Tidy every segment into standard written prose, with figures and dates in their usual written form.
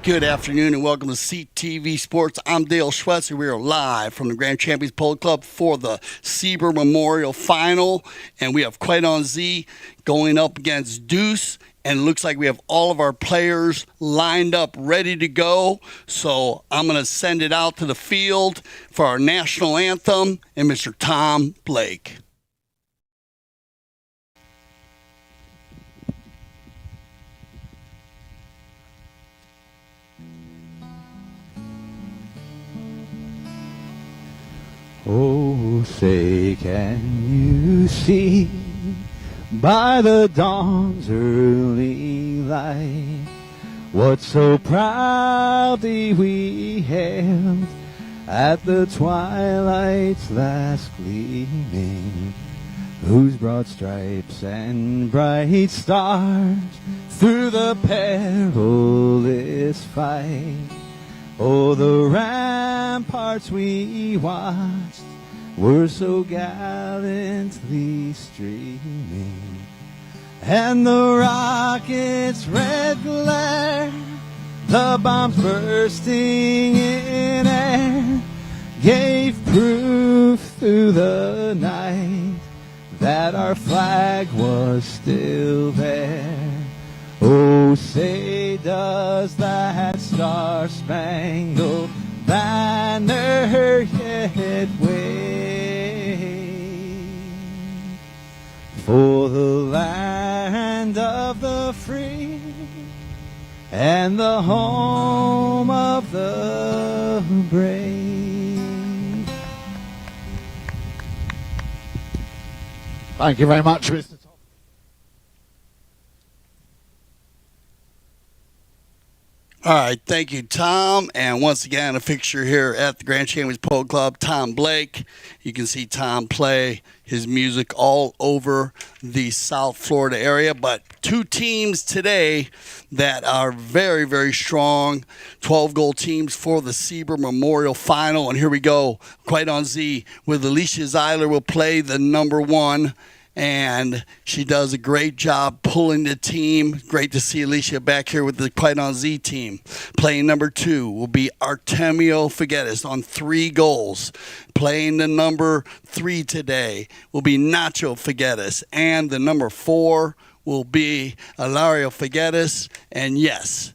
Good afternoon and welcome to CTV Sports. I'm Dale Schwetzer. We are live from the Grand Champions Polo Club for the Sieber Memorial Final. And we have Quite on Z going up against Deuce. And it looks like we have all of our players lined up, ready to go. So I'm going to send it out to the field for our national anthem and Mr. Tom Blake. Oh, say, can you see by the dawn's early light what so proudly we hailed at the twilight's last gleaming, whose broad stripes and bright stars through the perilous fight, oh, the ramparts we watched were so gallantly streaming, and the rocket's red glare, the bombs bursting in air, gave proof through the night that our flag was still there. Oh, say, does that star-spangled banner yet wave for the land of the free and the home of the brave? Thank you very much, Mr. Tom. All right, thank you, Tom. And once again, a fixture here at the Grand Champions Polo Club, Tom Blake. You can see Tom play his music all over the South Florida area. But two teams today that are very, very strong. 12-goal teams for the Sieber Memorial Final. And here we go, Quite on Z, with Alicia Zeiler will play the number one. And she does a great job pulling the team. Great to see Alicia back here with the Quite on Z team. Playing number 2 will be Artemio Figueres on 3 goals. Playing the number 3 today will be Nacho Figueres. And the number 4 will be Ilario Figueres. And yes,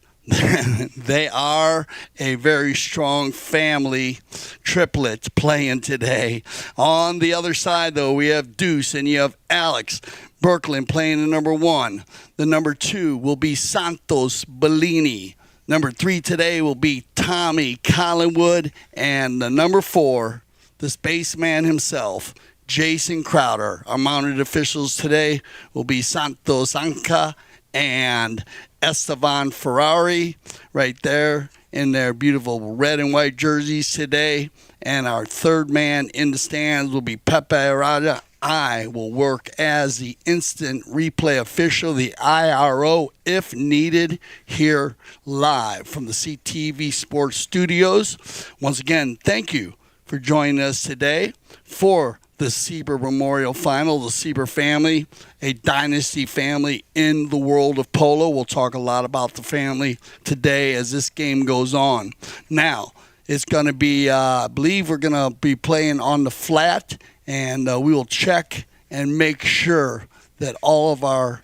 they are a very strong family triplet playing today. On the other side, though, we have Deuce and you have Alex Berkland playing the number 1. The number 2 will be Santos Bellini. Number 3 today will be Tommy Collingwood. And the number 4, the spaceman himself, Jason Crowder. Our mounted officials today will be Santos Anca and Esteban Ferrari right there in their beautiful red and white jerseys today. And our third man in the stands will be Pepe Arada. I will work as the instant replay official, the IRO, if needed, here live from the CTV Sports Studios. Once again, thank you for joining us today for the Sieber Memorial Final. The Sieber family, a dynasty family in the world of polo. We'll talk a lot about the family today as this game goes on. Now, it's going to be, I believe we're going to be playing on the flat, and we will check and make sure that all of our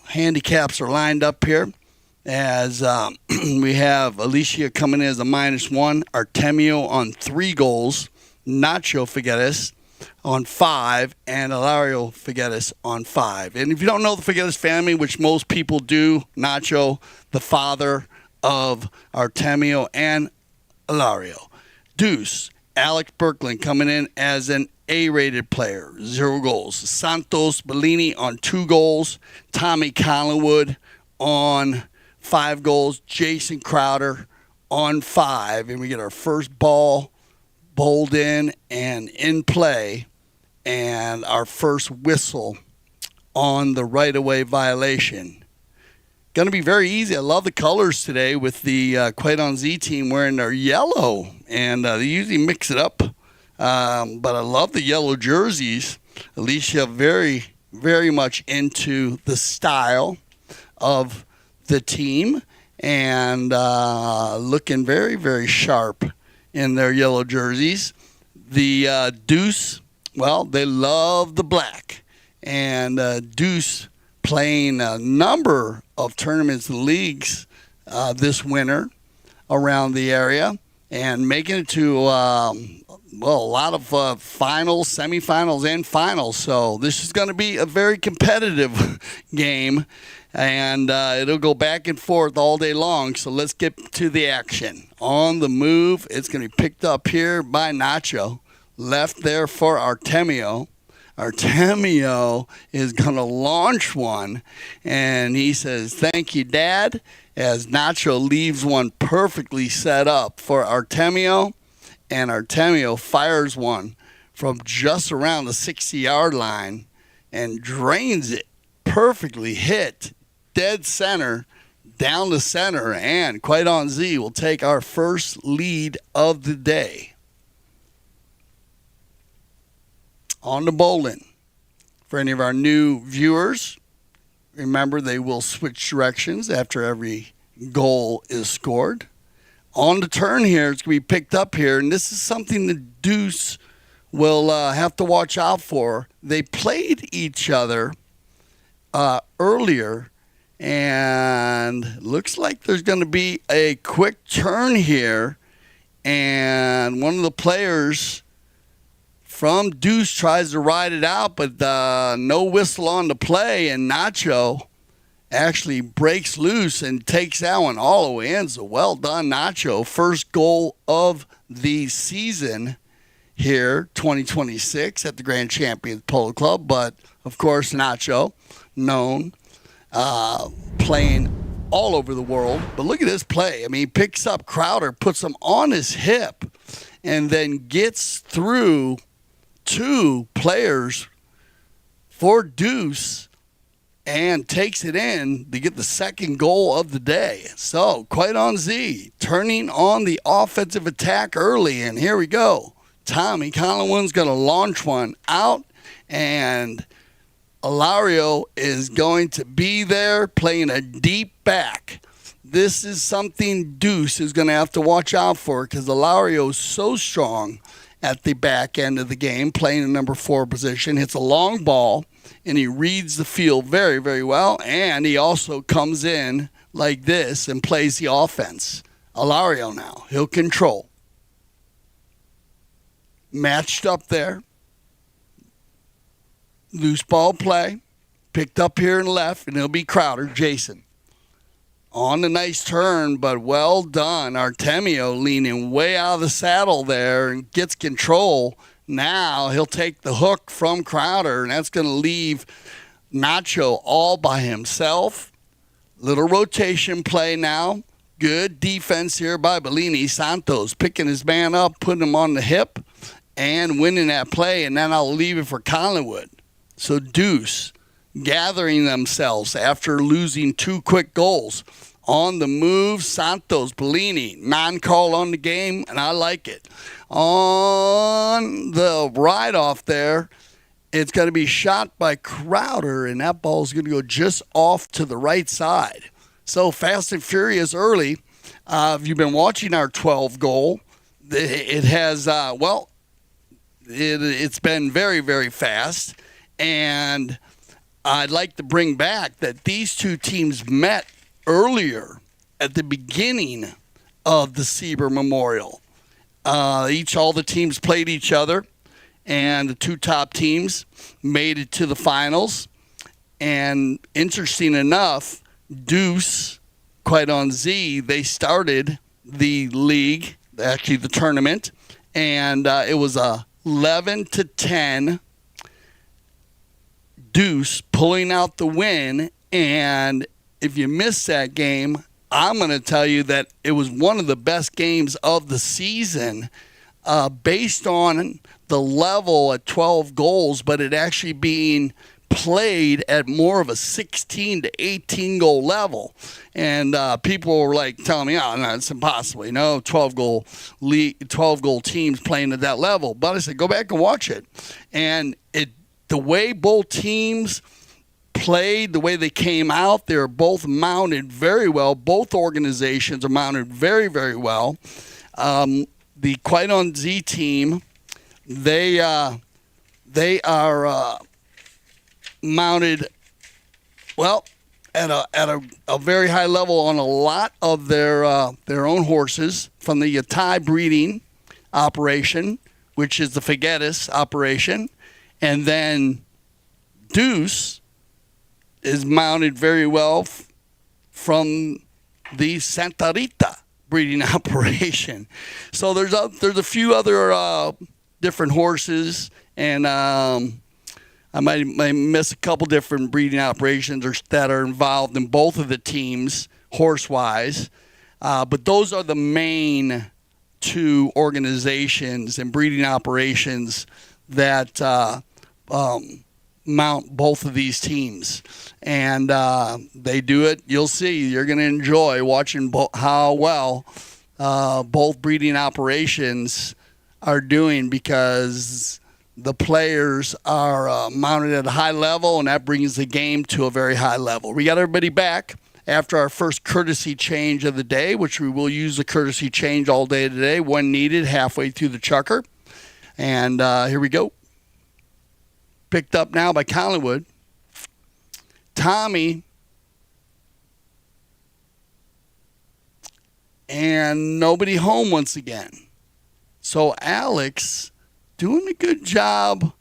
handicaps are lined up here. As we have Alicia coming in as a -1, Artemio on 3 goals, Nacho Figueres on 5, and Ilario Figueres on 5. And if you don't know the Figueres family, which most people do, Nacho, the father of Artemio and Ilario. Deuce, Alex Berkland coming in as an A-rated player, 0 goals. Santos Bellini on 2 goals. Tommy Collingwood on 5 goals. Jason Crowder on 5. And we get our first ball bowled in and in play, and our first whistle on the right-of-way violation. Going to be very easy. I love the colors today with the Quaidon Z team wearing their yellow, and they usually mix it up. But I love the yellow jerseys. Alicia very, very much into the style of the team, and looking very, very sharp in their yellow jerseys. The Deuce, well, they love the black. And Deuce playing a number of tournaments and leagues this winter around the area and making it to, a lot of finals, semifinals, and finals. So this is going to be a very competitive game, and it'll go back and forth all day long. So let's get to the action. On the move, it's going to be picked up here by Nacho. Left there for Artemio. Artemio is going to launch one, and he says, "Thank you, Dad," as Nacho leaves one perfectly set up for Artemio, and Artemio fires one from just around the 60-yard line and drains it, perfectly hit, dead center, down the center, and Quaidon Z will take our first lead of the day. On to bowling. For any of our new viewers, remember they will switch directions after every goal is scored. On the turn here, it's going to be picked up here, and this is something the Deuce will have to watch out for. They played each other earlier, and looks like there's going to be a quick turn here, and one of the players from Deuce tries to ride it out, but no whistle on the play, and Nacho actually breaks loose and takes that one all the way in. So well done, Nacho. First goal of the season here, 2026, at the Grand Champions Polo Club. But, of course, Nacho, known, playing all over the world. But look at this play. I mean, he picks up Crowder, puts him on his hip, and then gets through 2 players for Deuce and takes it in to get the second goal of the day. So, Quaidon Z turning on the offensive attack early, and here we go. Tommy Collingwood's going to launch one out, and Ilario is going to be there playing a deep back. This is something Deuce is going to have to watch out for because Ilario is so strong at the back end of the game, playing in number 4 position. Hits a long ball, and he reads the field very, very well, and he also comes in like this and plays the offense. Ilario now, he'll control. Matched up there. Loose ball play. Picked up here and left, and it'll be Crowder, Jason. on the nice turn, but well done. Artemio leaning way out of the saddle there and gets control. Now he'll take the hook from Crowder, and that's going to leave Nacho all by himself. Little rotation play now. Good defense here by Bellini. Santos picking his man up, putting him on the hip, and winning that play. And then I'll leave it for Collingwood. So Deuce gathering themselves after losing 2 quick goals. On the move, Santos, Bellini, non-call on the game, and I like it. On the ride-off there, it's going to be shot by Crowder, and that ball is going to go just off to the right side. So fast and furious early. If you've been watching our 12 goal, it has, it's been very, very fast. And I'd like to bring back that these two teams met earlier at the beginning of the Sieber Memorial. All the teams played each other, and the 2 top teams made it to the finals. And interesting enough, Deuce, quite on Z, they started the league, actually the tournament, and it was 11-10. Deuce pulling out the win, and if you missed that game, I'm going to tell you that it was one of the best games of the season based on the level at 12 goals, but it actually being played at more of a 16 to 18 goal level. And people were like telling me, oh, no, it's impossible. 12 goal teams playing at that level. But I said, go back and watch it. And the way both teams played, the way they came out, they were both mounted very well. Both organizations are mounted very, very well. The Quite on Z team, they are mounted well at a very high level on a lot of their own horses from the Yatai breeding operation, which is the Figueres operation, and then Deuce is mounted very well from the Santa Rita breeding operation. So there's a few other different horses, and I might miss a couple different breeding operations that are involved in both of the teams horse-wise. But those are the main 2 organizations and breeding operations that mount both of these teams. And they do it. You'll see. You're going to enjoy watching how well both breeding operations are doing, because the players are mounted at a high level, and that brings the game to a very high level. We got everybody back after our first courtesy change of the day, which we will use the courtesy change all day today when needed, halfway through the chukker. And here we go. Picked up now by Collingwood. Tommy and nobody home once again. So Alex doing a good job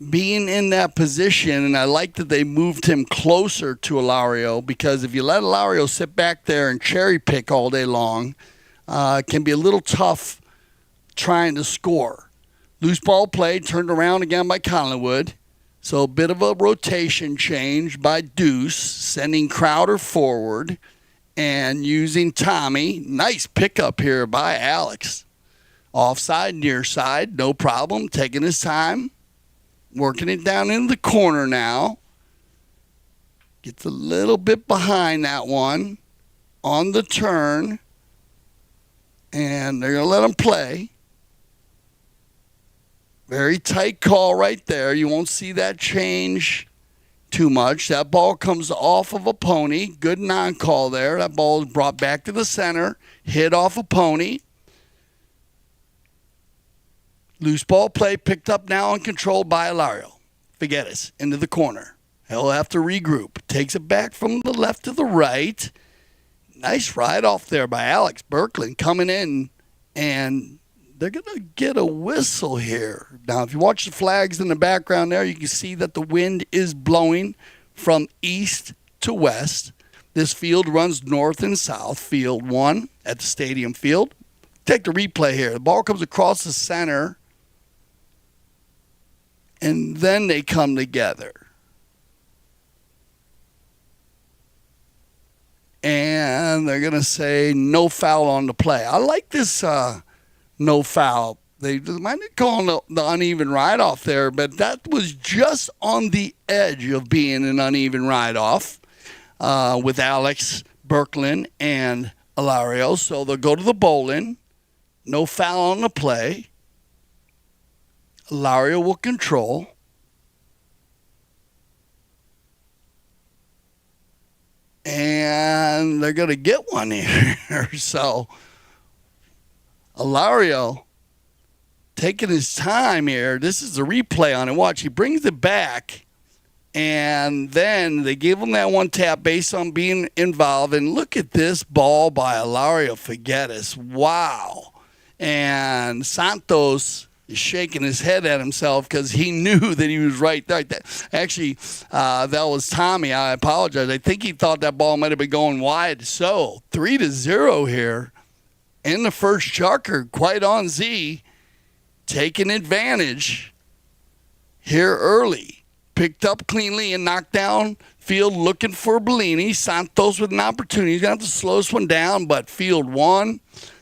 being in that position, and I like that they moved him closer to Ilario, because if you let Ilario sit back there and cherry pick all day long, it can be a little tough trying to score. Loose ball play, turned around again by Collingwood. So a bit of a rotation change by Deuce, sending Crowder forward and using Tommy. Nice pickup here by Alex. Offside, near side, no problem, taking his time. Working it down into the corner now. Gets a little bit behind that one on the turn. And they're going to let him play. Very tight call right there. You won't see that change too much. That ball comes off of a pony. Good non-call there. That ball is brought back to the center. Hit off a pony. Loose ball play picked up now and controlled by Ilario. Figueres into the corner. He'll have to regroup. Takes it back from the left to the right. Nice ride off there by Alex Berkland coming in, and they're going to get a whistle here. Now, if you watch the flags in the background there, you can see that the wind is blowing from east to west. This field runs north and south. Field 1 at the stadium field. Take the replay here. The ball comes across the center, and then they come together. And they're going to say no foul on the play. I like this no foul. They might be calling the uneven ride-off there, but that was just on the edge of being an uneven ride-off with Alex, Berklin, and Ilario. So they'll go to the bowling. No foul on the play. Ilario will control. And they're going to get one here. So Ilario taking his time here. This is the replay on it. Watch, he brings it back. And then they give him that one tap based on being involved. And look at this ball by Ilario Figueres. Wow. And Santos is shaking his head at himself because he knew that he was right there. Actually, that was Tommy. I apologize. I think he thought that ball might have been going wide. So 3-0 here in the first chukker. Quite on Z, taking advantage here early. Picked up cleanly and knocked down field looking for Bellini. Santos with an opportunity. He's going to have to slow this one down, but field 1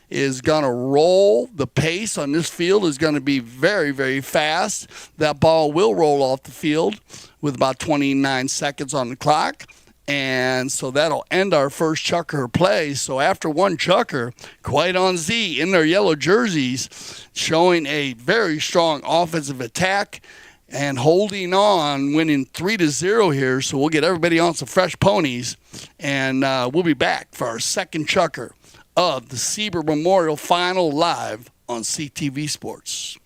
is going to roll. The pace on this field is going to be very, very fast. That ball will roll off the field with about 29 seconds on the clock. And so that'll end our first chukker play. So after one chukker, Quite on Z in their yellow jerseys, showing a very strong offensive attack and holding on, winning 3-0 here. So we'll get everybody on some fresh ponies, and we'll be back for our second chukker of the Sieber Memorial Final live on CTV Sports.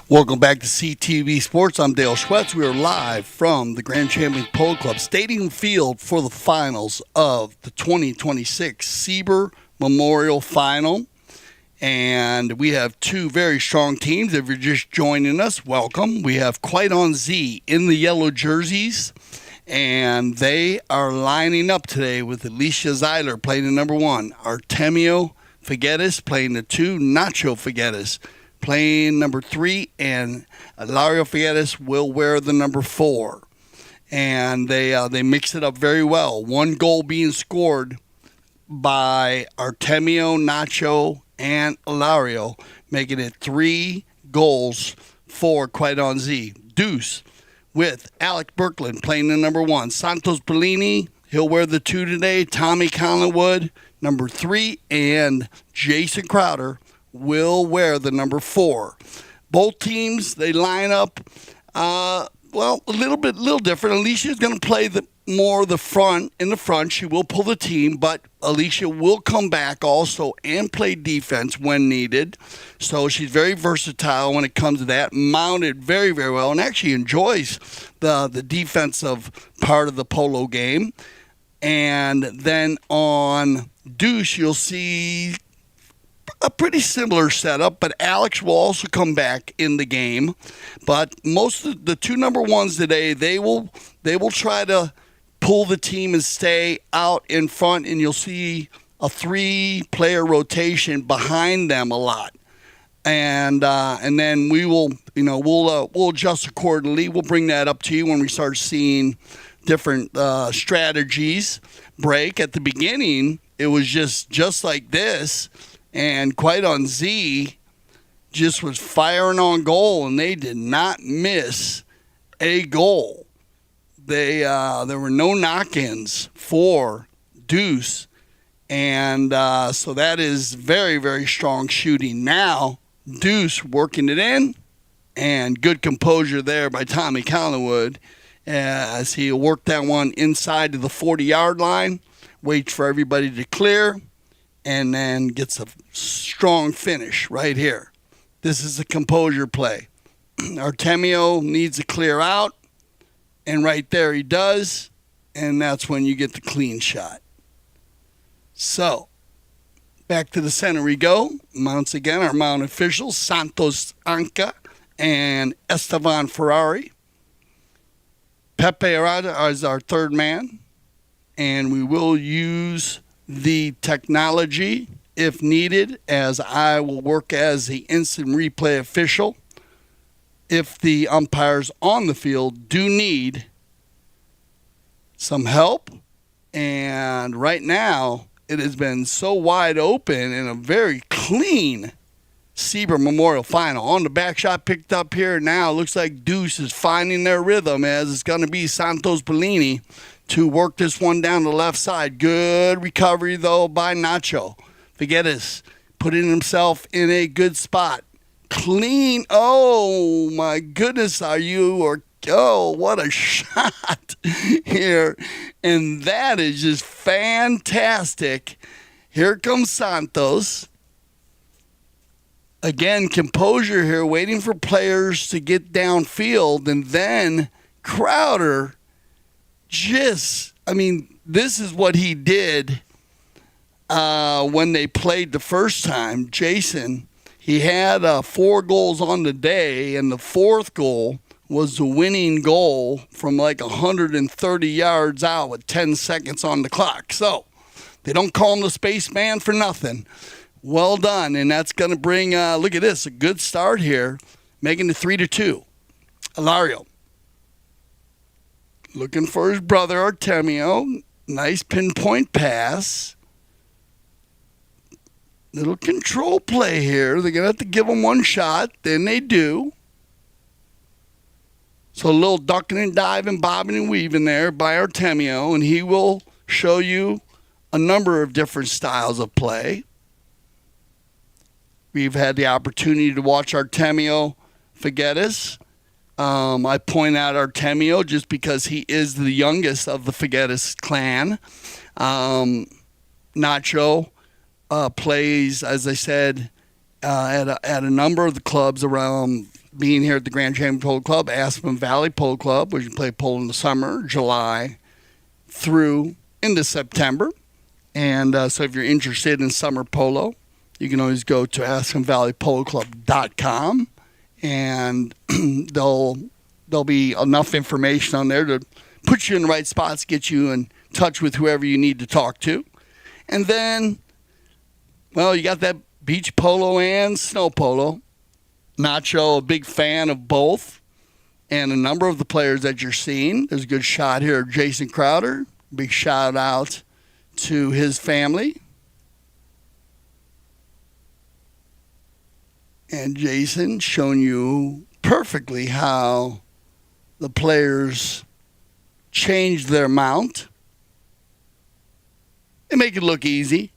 Welcome back to CTV Sports. I'm Dale Schwetz. We are live from the Grand Champions Polo Club Stadium Field for the finals of the 2026 Sieber Memorial Final. And we have two very strong teams. If you're just joining us, welcome. We have Quite on Z in the yellow jerseys, and they are lining up today with Alicia Zeiler playing the number 1, Artemio Figueres playing the 2, Nacho Figueres playing number 3, and Ilario Figueres will wear the number 4. And they mix it up very well. One goal being scored by Artemio, Nacho, and Ilario, making it 3 goals for Quite on Z. Deuce with Alec Berklin playing the number 1. Santos Bellini, he'll wear the 2 today. Tommy Collingwood, number 3, and Jason Crowder will wear the number 4. Both teams, they line up, a little different. Alicia's going to play the front. In the front, she will pull the team, but Alicia will come back also and play defense when needed. So she's very versatile when it comes to that. Mounted very, very well, and actually enjoys the defensive part of the polo game. And then on Deuce, you'll see a pretty similar setup, but Alex will also come back in the game. But most of the two number ones today, they will try to pull the team and stay out in front, and you'll see a 3-player rotation behind them a lot. And then we'll adjust accordingly. We'll bring that up to you when we start seeing different strategies break. At the beginning, it was just like this, and Quite on Z just was firing on goal, and they did not miss a goal. There were no knock-ins for Deuce, and so that is very, very strong shooting. Now, Deuce working it in, and good composure there by Tommy Collingwood as he worked that one inside to the 40-yard line, waits for everybody to clear, and then gets a strong finish right here. This is a composure play. Artemio needs to clear out, and right there he does, and that's when you get the clean shot. So, back to the center we go. Once again, our mount officials, Santos Anca and Estevan Ferrari. Pepe Arada is our third man, and we will use the technology if needed, as I will work as the instant replay official if the umpires on the field do need some help. And right now, it has been so wide open and a very clean Sieber Memorial Final. On the back shot picked up here now. It looks like Deuce is finding their rhythm, as it's going to be Santos Bellini to work this one down the left side. Good recovery, though, by Nacho. Figueres putting himself in a good spot. Clean. Oh, my goodness, oh, what a shot here. And that is just fantastic. Here comes Santos. Again, composure here, waiting for players to get downfield. And then Crowder this is what he did when they played the first time. Jason, he had 4 goals on the day, and the 4th goal was the winning goal from like 130 yards out with 10 seconds on the clock. So they don't call him the spaceman for nothing. Well done, and that's going to bring, look at this, a good start here, making it 3-2. Ilario looking for his brother Artemio. Nice pinpoint pass. Little control play here. They're going to have to give him one shot. Then they do. So a little ducking and diving, bobbing and weaving there by Artemio, and he will show you a number of different styles of play. We've had the opportunity to watch Artemio Figueres. I point out Artemio just because he is the youngest of the Figueres clan. Nacho plays, as I said, at a number of the clubs around, being here at the Grand Champion Polo Club, Aspen Valley Polo Club, where you play polo in the summer, July through into September. And so if you're interested in summer polo, you can always go to AspenValleyPoloClub.com, and there'll be enough information on there to put you in the right spots, get you in touch with whoever you need to talk to. And then, well, you got that beach polo and snow polo. Nacho, a big fan of both, and a number of the players that you're seeing. There's a good shot here of Jason Crowder. Big shout out to his family. And Jason showing you perfectly how the players change their mount and make it look easy.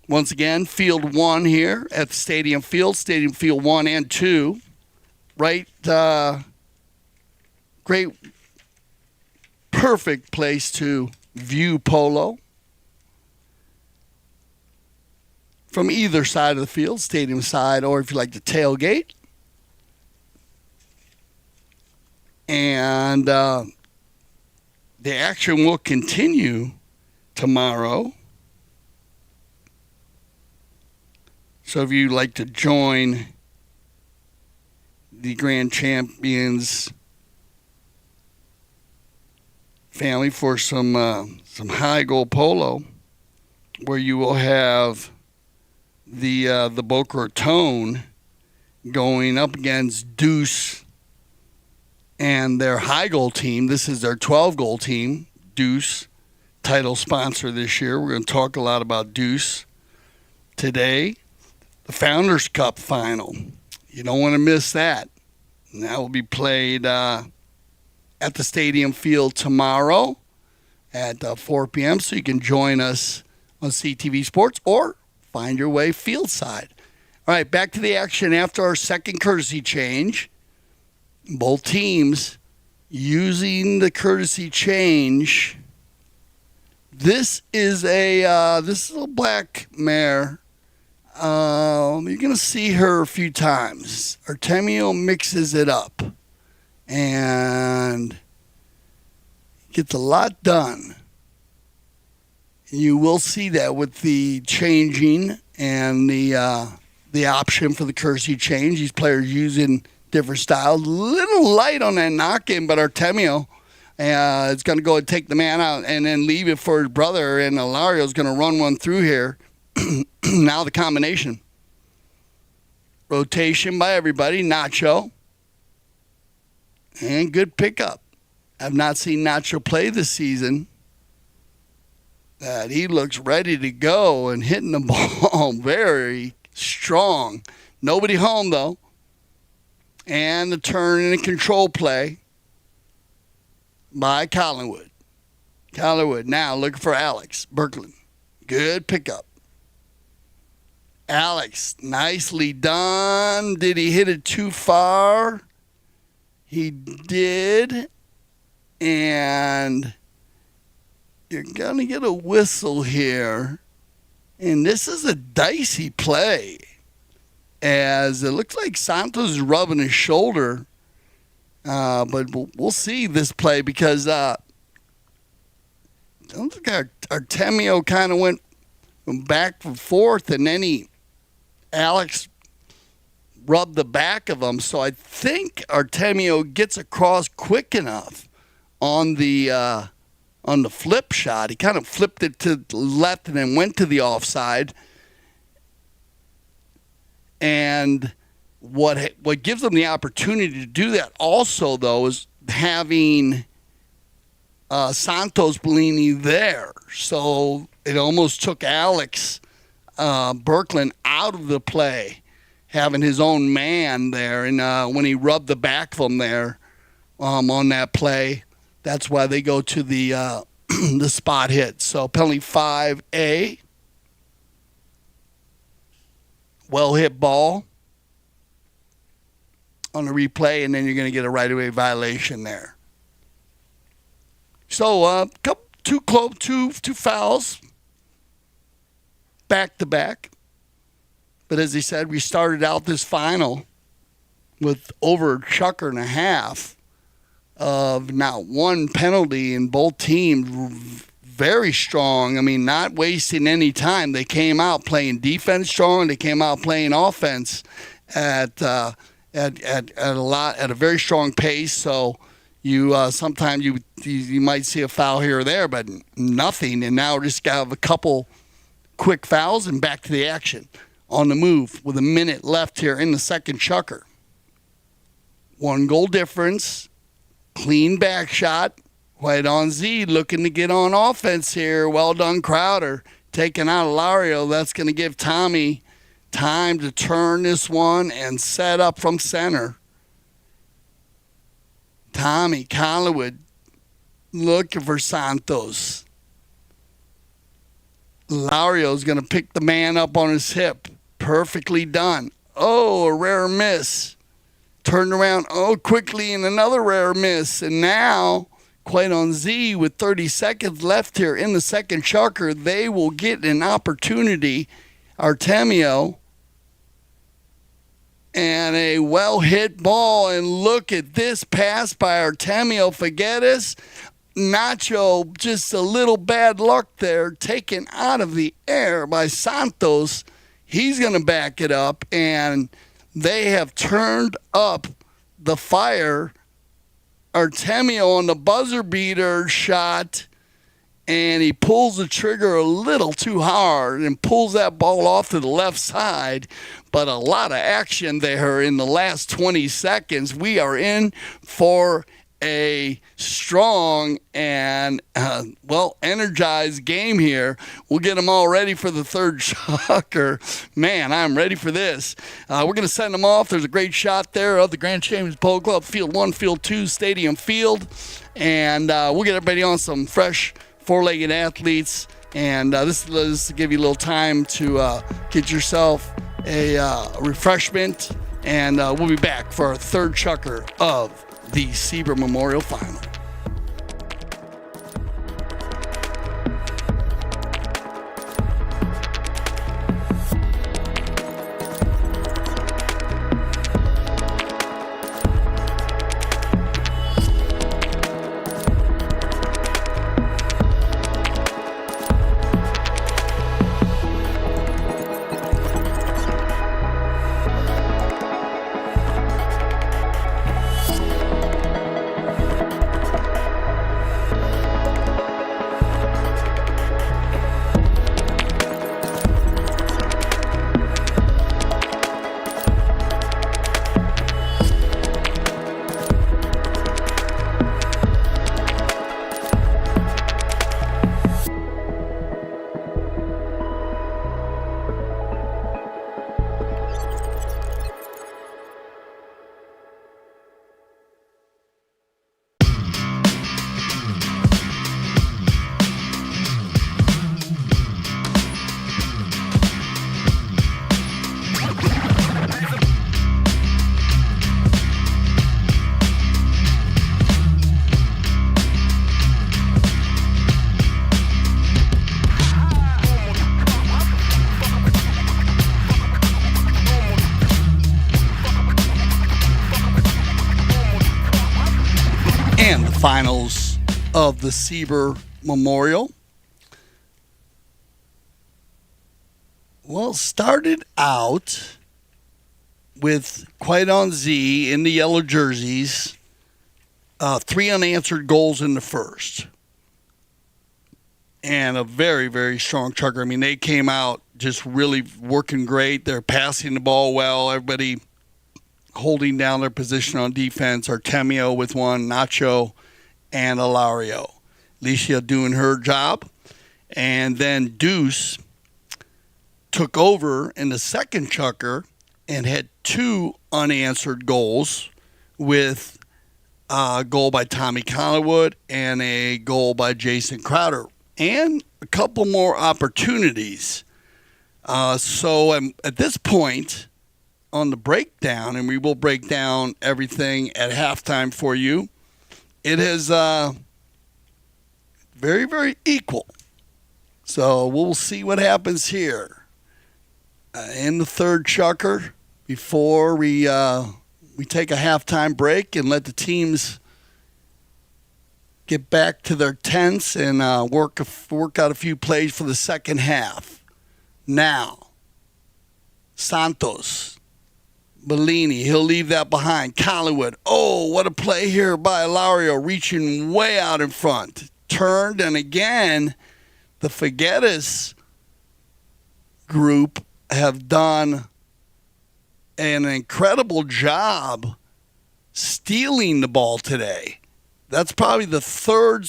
Once again, Field 1 here at the Stadium Field 1 and 2. Right, great, perfect place to view polo from either side of the field, stadium side, or if you like to tailgate. And the action will continue tomorrow. So if you'd like to join the Grand Champions family for some high goal polo, where you will have the Boca Raton going up against Deuce and their high goal team. This is their 12 goal team. Deuce, title sponsor this year. We're going to talk a lot about Deuce today. The Founders Cup final. You don't want to miss that. And that will be played at the Stadium Field tomorrow at 4 p.m. So you can join us on CTV Sports or find your way field side. All right, back to the action after our second courtesy change. Both teams using the courtesy change. This is a black mare. You're going to see her a few times. Artemio mixes it up and gets a lot done. You will see that with the changing and the option for the courtesy change. These players using different styles. A little light on that knock-in, but Artemio is going to go and take the man out and then leave it for his brother, and Hilario's going to run one through here. Now the combination. Rotation by everybody. Nacho. And good pickup. I've not seen Nacho play this season. He looks ready to go and hitting the ball very strong. Nobody home, though. And the turn and the control play by Collingwood. Collingwood now looking for Alex Berkland. Good pickup. Alex, nicely done. Did he hit it too far? He did. And you're going to get a whistle here. And this is a dicey play, as it looks like Santos is rubbing his shoulder. But we'll see this play because I don't think Artemio kind of went back and forth, and then Alex rubbed the back of him. So I think Artemio gets across quick enough on the flip shot. He kind of flipped it to the left and then went to the offside. And what gives them the opportunity to do that also, though, is having Santos Bellini there. So it almost took Alex Berkland out of the play, having his own man there. And when he rubbed the back of him there on that play, that's why they go to the the spot hit. So penalty 5A. Well hit ball on the replay, and then you're going to get a right-of-way violation there. So two fouls back to back. But as he said, we started out this final with over a chucker and a half of not one penalty, and both teams very strong. I mean, not wasting any time. They came out playing defense strong. They came out playing offense at a very strong pace. So you sometimes you might see a foul here or there, but nothing. And now just got a couple quick fouls and back to the action on the move with a minute left here in the second chukker. 1 goal difference. Clean back shot. White on Z looking to get on offense here. Well done, Crowder. Taking out Hilario. That's going to give Tommy time to turn this one and set up from center. Tommy Collingwood looking for Santos. Hilario's going to pick the man up on his hip. Perfectly done. Oh, a rare miss. Turned around, quickly, and another rare miss. And now, Quite on Z, with 30 seconds left here in the second chukker, they will get an opportunity. Artemio, and a well-hit ball. And look at this pass by Artemio Figueres. Nacho, just a little bad luck there, taken out of the air by Santos. He's going to back it up, and they have turned up the fire. Artemio on the buzzer beater shot, and he pulls the trigger a little too hard and pulls that ball off to the left side. But a lot of action there in the last 20 seconds. We are in for a strong and, energized game here. We'll get them all ready for the third chucker. Man, I'm ready for this. We're going to send them off. There's a great shot there of the Grand Champions Polo Club, Field 1, Field 2, Stadium Field. And we'll get everybody on some fresh four-legged athletes. And this is to give you a little time to get yourself a refreshment. And we'll be back for our third chucker of the Sieber Memorial Final. And the finals of the Sieber Memorial. Well, started out with Quiet on Z in the yellow jerseys. 3 unanswered goals in the first. And a very, very strong chucker. I mean, they came out just really working great. They're passing the ball well. Everybody holding down their position on defense. Artemio with one, Nacho, and Ilario. Alicia doing her job. And then Deuce took over in the second chucker and had 2 unanswered goals, with a goal by Tommy Collinwood and a goal by Jason Crowder, and a couple more opportunities. So at this point on the breakdown, and we will break down everything at halftime for you, it is very, very equal. So we'll see what happens here in the third chucker before we take a halftime break and let the teams get back to their tents and work out a few plays for the second half. Now, Santos, Bellini, he'll leave that behind. Collinwood, oh, what a play here by Ilario, reaching way out in front. Turned, and again, the Figueres group have done an incredible job stealing the ball today. That's probably the third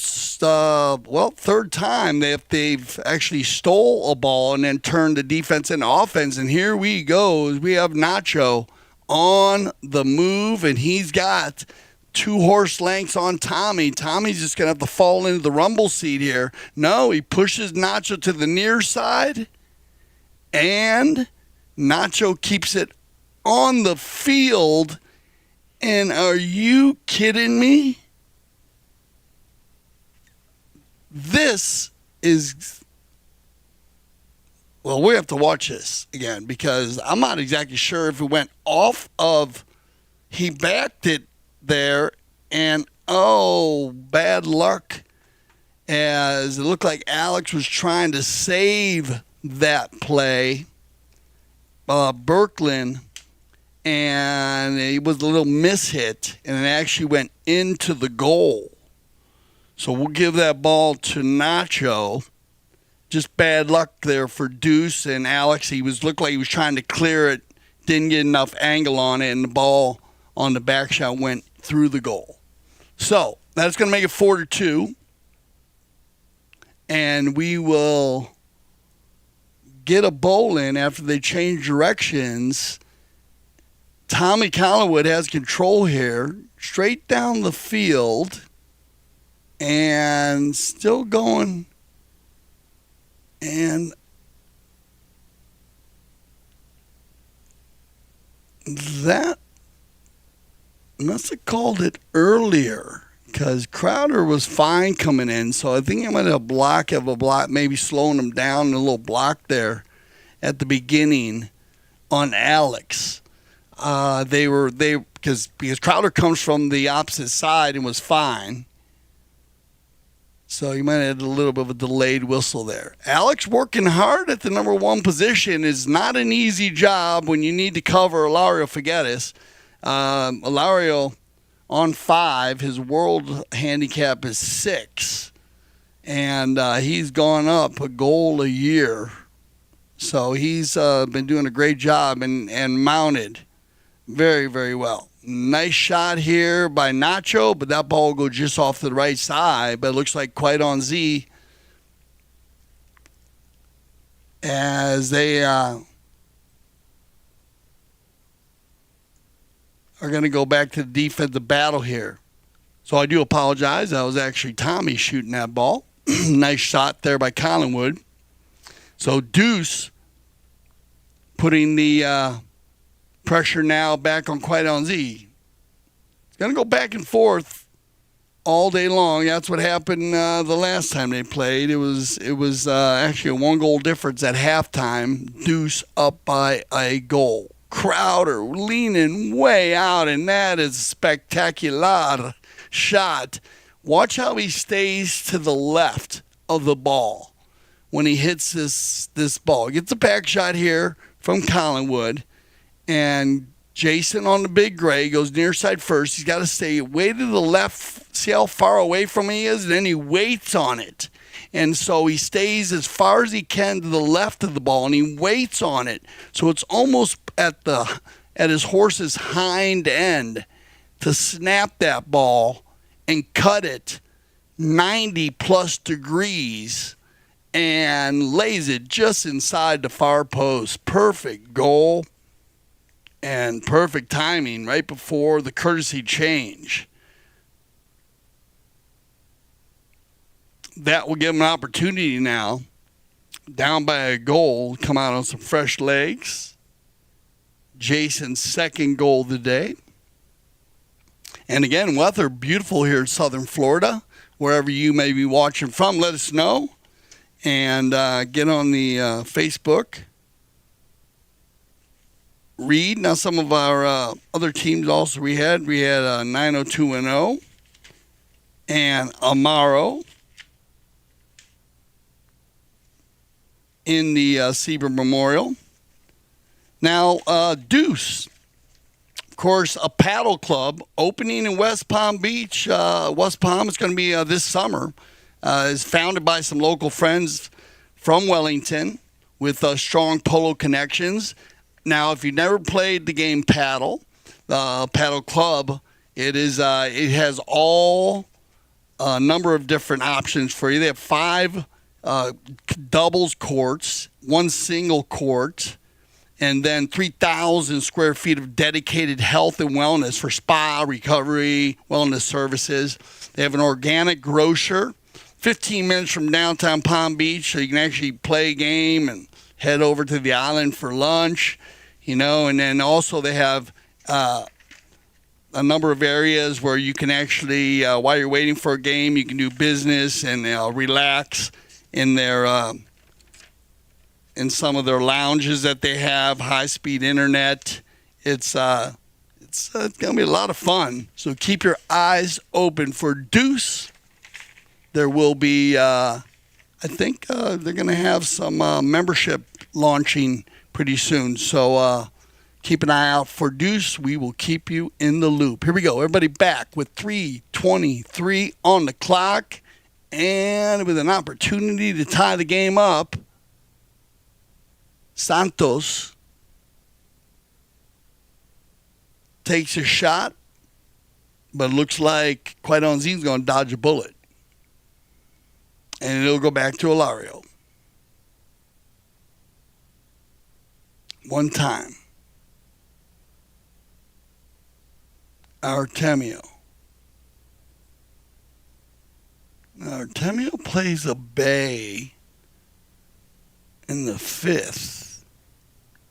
time they've actually stole a ball and then turned the defense into offense. And here we go. We have Nacho on the move, and he's got 2 horse lengths on Tommy. Tommy's just going to have to fall into the rumble seat here. No, he pushes Nacho to the near side, and Nacho keeps it on the field. And are you kidding me? This is, well, we have to watch this again, because I'm not exactly sure if it went off of, he backed it there, and oh, bad luck as it looked like Alex was trying to save that play. Birkeland, and it was a little mishit, and it actually went into the goal. So we'll give that ball to Nacho. Just bad luck there for Deuce and Alex. Looked like he was trying to clear it, didn't get enough angle on it, and the ball on the back shot went through the goal. So that's going to make it 4-2. And we will get a bowl in after they change directions. Tommy Collingwood has control here, straight down the field, and still going. And that must have called it earlier, because Crowder was fine coming in. So I think he might have a block, maybe slowing him down, a little block there at the beginning on Alex. Because Crowder comes from the opposite side and was fine. So you might have had a little bit of a delayed whistle there. Alex working hard at the number one position is not an easy job when you need to cover Ilario Figueres. Ilario on 5, his world handicap is 6. And he's gone up a goal a year. So he's been doing a great job and mounted very, very well. Nice shot here by Nacho, but that ball will go just off to the right side. But it looks like quite on Z as they are going to go back to the defensive battle here. So I do apologize. That was actually Tommy shooting that ball. Nice shot there by Collingwood. So Deuce putting the pressure now back on Quite on Z. It's going to go back and forth all day long. That's what happened the last time they played. It was actually a 1-goal difference at halftime. Deuce up by a goal. Crowder leaning way out, and that is a spectacular shot. Watch how he stays to the left of the ball when he hits this ball. Gets a back shot here from Collingwood. And Jason on the big gray goes near side first. He's got to stay way to the left. See how far away from he is? And then he waits on it. And so he stays as far as he can to the left of the ball, and he waits on it. So it's almost at his horse's hind end to snap that ball and cut it 90-plus degrees and lays it just inside the far post. Perfect goal. And perfect timing right before the courtesy change. That will give him an opportunity now, down by a goal, come out on some fresh legs. Jason's second goal of the day. And again, weather beautiful here in southern Florida. Wherever you may be watching from, let us know. And get on the Facebook. Read. Now some of our other teams also we had 90210 and Amaro in the Sieber Memorial. Now Deuce, of course, a paddle club opening in West Palm Beach. West Palm is going to be this summer. Is founded by some local friends from Wellington with strong polo connections. Now, if you've never played the game paddle, paddle club, it has all a number of different options for you. They have 5 doubles courts, 1 single court, and then 3,000 square feet of dedicated health and wellness for spa, recovery, wellness services. They have an organic grocer 15 minutes from downtown Palm Beach, so you can actually play a game and head over to the island for lunch, and then also they have a number of areas where you can actually, while you're waiting for a game, you can do business and relax in their in some of their lounges that they have, high-speed internet. It's going to be a lot of fun. So keep your eyes open for Deuce there will be, I think they're going to have some membership launching pretty soon. So keep an eye out for Deuce. We will keep you in the loop. Here we go. Everybody back with 3:23 on the clock. And with an opportunity to tie the game up, Santos takes a shot, but it looks like Quaidonzin's going to dodge a bullet. And it'll go back to Ilario. One time. Artemio. Artemio plays a bay in the fifth.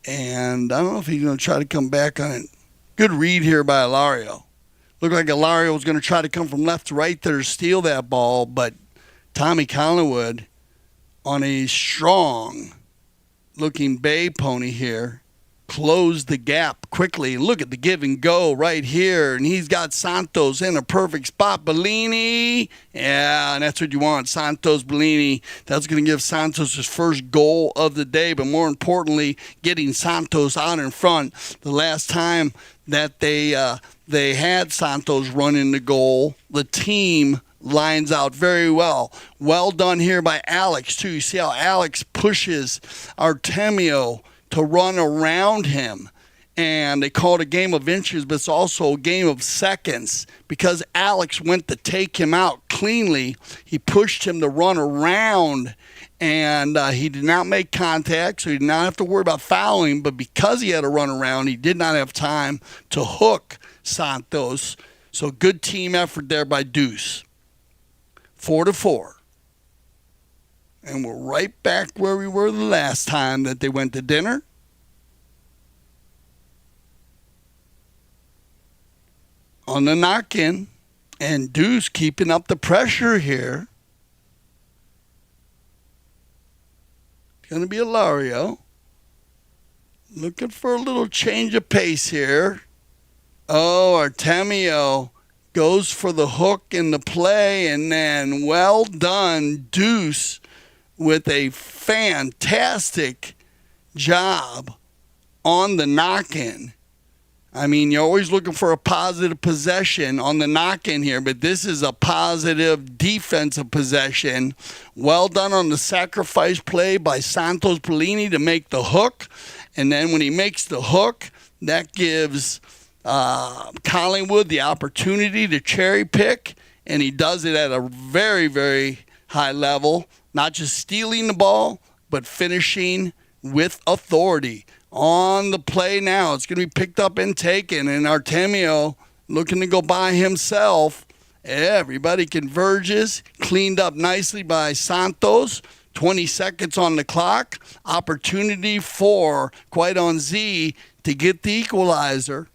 And I don't know if he's going to try to come back on it. Good read here by Ilario. Looked like Ilario was going to try to come from left to right there to steal that ball, but Tommy Collingwood on a strong looking bay pony here closed the gap quickly. Look at the give and go right here, and he's got Santos in a perfect spot. Bellini, yeah, and that's what you want, Santos Bellini. That's going to give Santos his first goal of the day, but more importantly, getting Santos out in front. The last time that they had Santos running the goal, the team lines out very well. Well done here by Alex, too. You see how Alex pushes Artemio to run around him. And they call it a game of inches, but it's also a game of seconds because Alex went to take him out cleanly. He pushed him to run around, and he did not make contact, so he did not have to worry about fouling. But because he had to run around, he did not have time to hook Santos. So good team effort there by Deuce. 4-4. And we're right back where we were the last time that they went to dinner. On the knock-in. And Deuce keeping up the pressure here. It's going to be Ilario. Looking for a little change of pace here. Oh, Artemio goes for the hook in the play. And then well done, Deuce, with a fantastic job on the knock-in. I mean, you're always looking for a positive possession on the knock-in here, but this is a positive defensive possession. Well done on the sacrifice play by Santos Bellini to make the hook. And then when he makes the hook, that gives Collingwood the opportunity to cherry pick, and he does it at a very, very high level. Not just stealing the ball, but finishing with authority. On the play now, it's going to be picked up and taken, and Artemio looking to go by himself. Everybody converges, cleaned up nicely by Santos. 20 seconds on the clock. Opportunity for Quaidonzi to get the equalizer.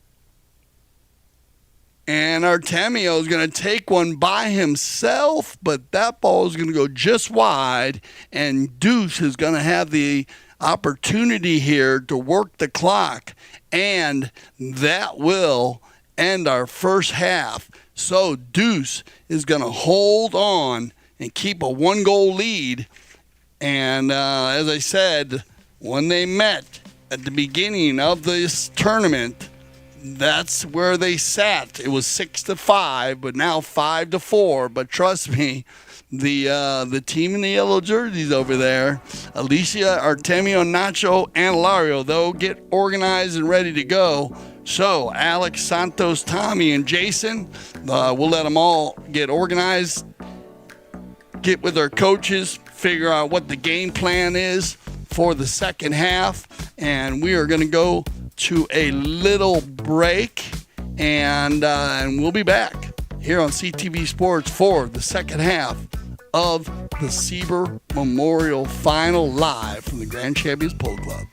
And Artemio is going to take one by himself, but that ball is going to go just wide, and Deuce is going to have the opportunity here to work the clock, and that will end our first half. So Deuce is going to hold on and keep a one-goal lead. And as I said, when they met at the beginning of this tournament, that's where they sat. It was 6-5, but now 5-4. But trust me, the team in the yellow jerseys over there, Alicia, Artemio, Nacho, and Ilario, they'll get organized and ready to go. So Alex, Santos, Tommy, and Jason, we'll let them all get organized, get with their coaches, figure out what the game plan is for the second half, and we are going to go to a little break, and we'll be back here on CTV Sports for the second half of the Sieber Memorial Final live from the Grand Champions Polo Club.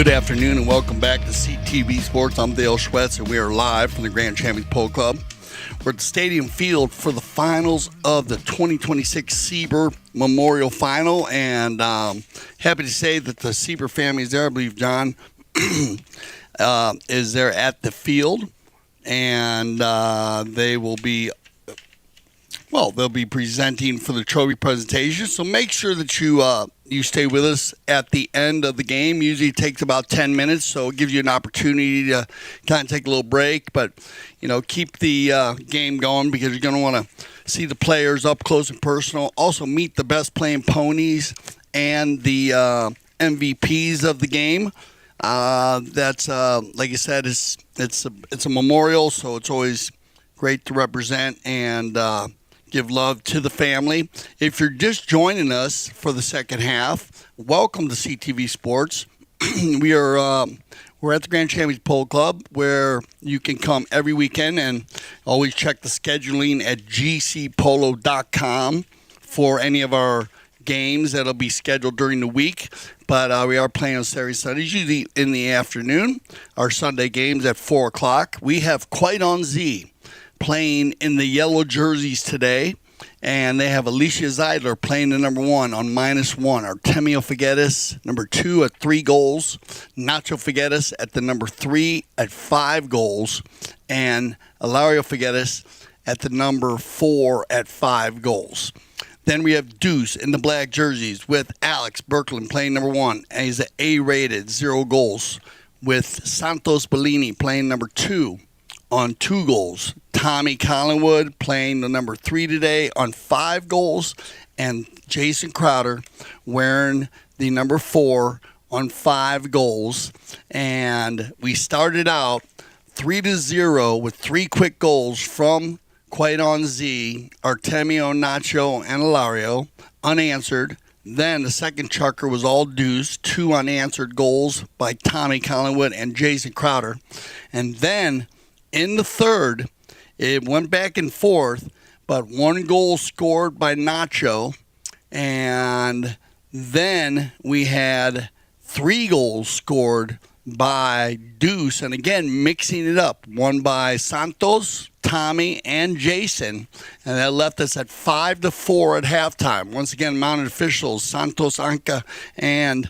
Good afternoon and welcome back to CTV Sports. I'm Dale Schwetz and we are live from the Grand Champions Polo Club. We're at the Stadium Field for the finals of the 2026 Sieber Memorial Final, and happy to say that the Sieber family is there. I believe John is there at the field, and they will be they'll be presenting for the trophy presentation. So make sure that you stay with us at the end of the game. Usually it takes about 10 minutes, so it gives you an opportunity to kind of take a little break. But, keep the game going because you're going to want to see the players up close and personal. Also meet the best playing ponies and the MVPs of the game. That's, like I said, it's a memorial, so it's always great to represent and give love to the family. If you're just joining us for the second half, welcome to CTV Sports. We're at the Grand Champions Polo Club, where you can come every weekend, and always check the scheduling at gcpolo.com for any of our games that'll be scheduled during the week. But we are playing on Saturday, Sundays, usually in the afternoon. Our Sunday games at 4 o'clock. We have Quite On Z playing in the yellow jerseys today, and they have Alicia Zeidler playing the number 1 on -1. Artemio Figueres, number 2 at 3 goals. Nacho Figueres at the number 3 at 5 goals. And Ilario Figueres at the number 4 at 5 goals. Then we have Deuce in the black jerseys with Alex Berkland playing number 1. And he's an A-rated, 0 goals. With Santos Bellini playing number 2 on 2 goals. Tommy Collingwood playing the number 3 today on 5 goals. And Jason Crowder wearing the number 4 on 5 goals. And we started out 3-0 with 3 quick goals from Quite On Z, Artemio, Nacho, and Ilario, unanswered. Then the second chucker was all Deuce, 2 unanswered goals by Tommy Collingwood and Jason Crowder. And then in the third, it went back and forth, but 1 goal scored by Nacho, and then we had 3 goals scored by Deuce, and again, mixing it up. 1 by Santos, Tommy, and Jason, and that left us at 5-4 at halftime. Once again, mounted officials, Santos, Anca, and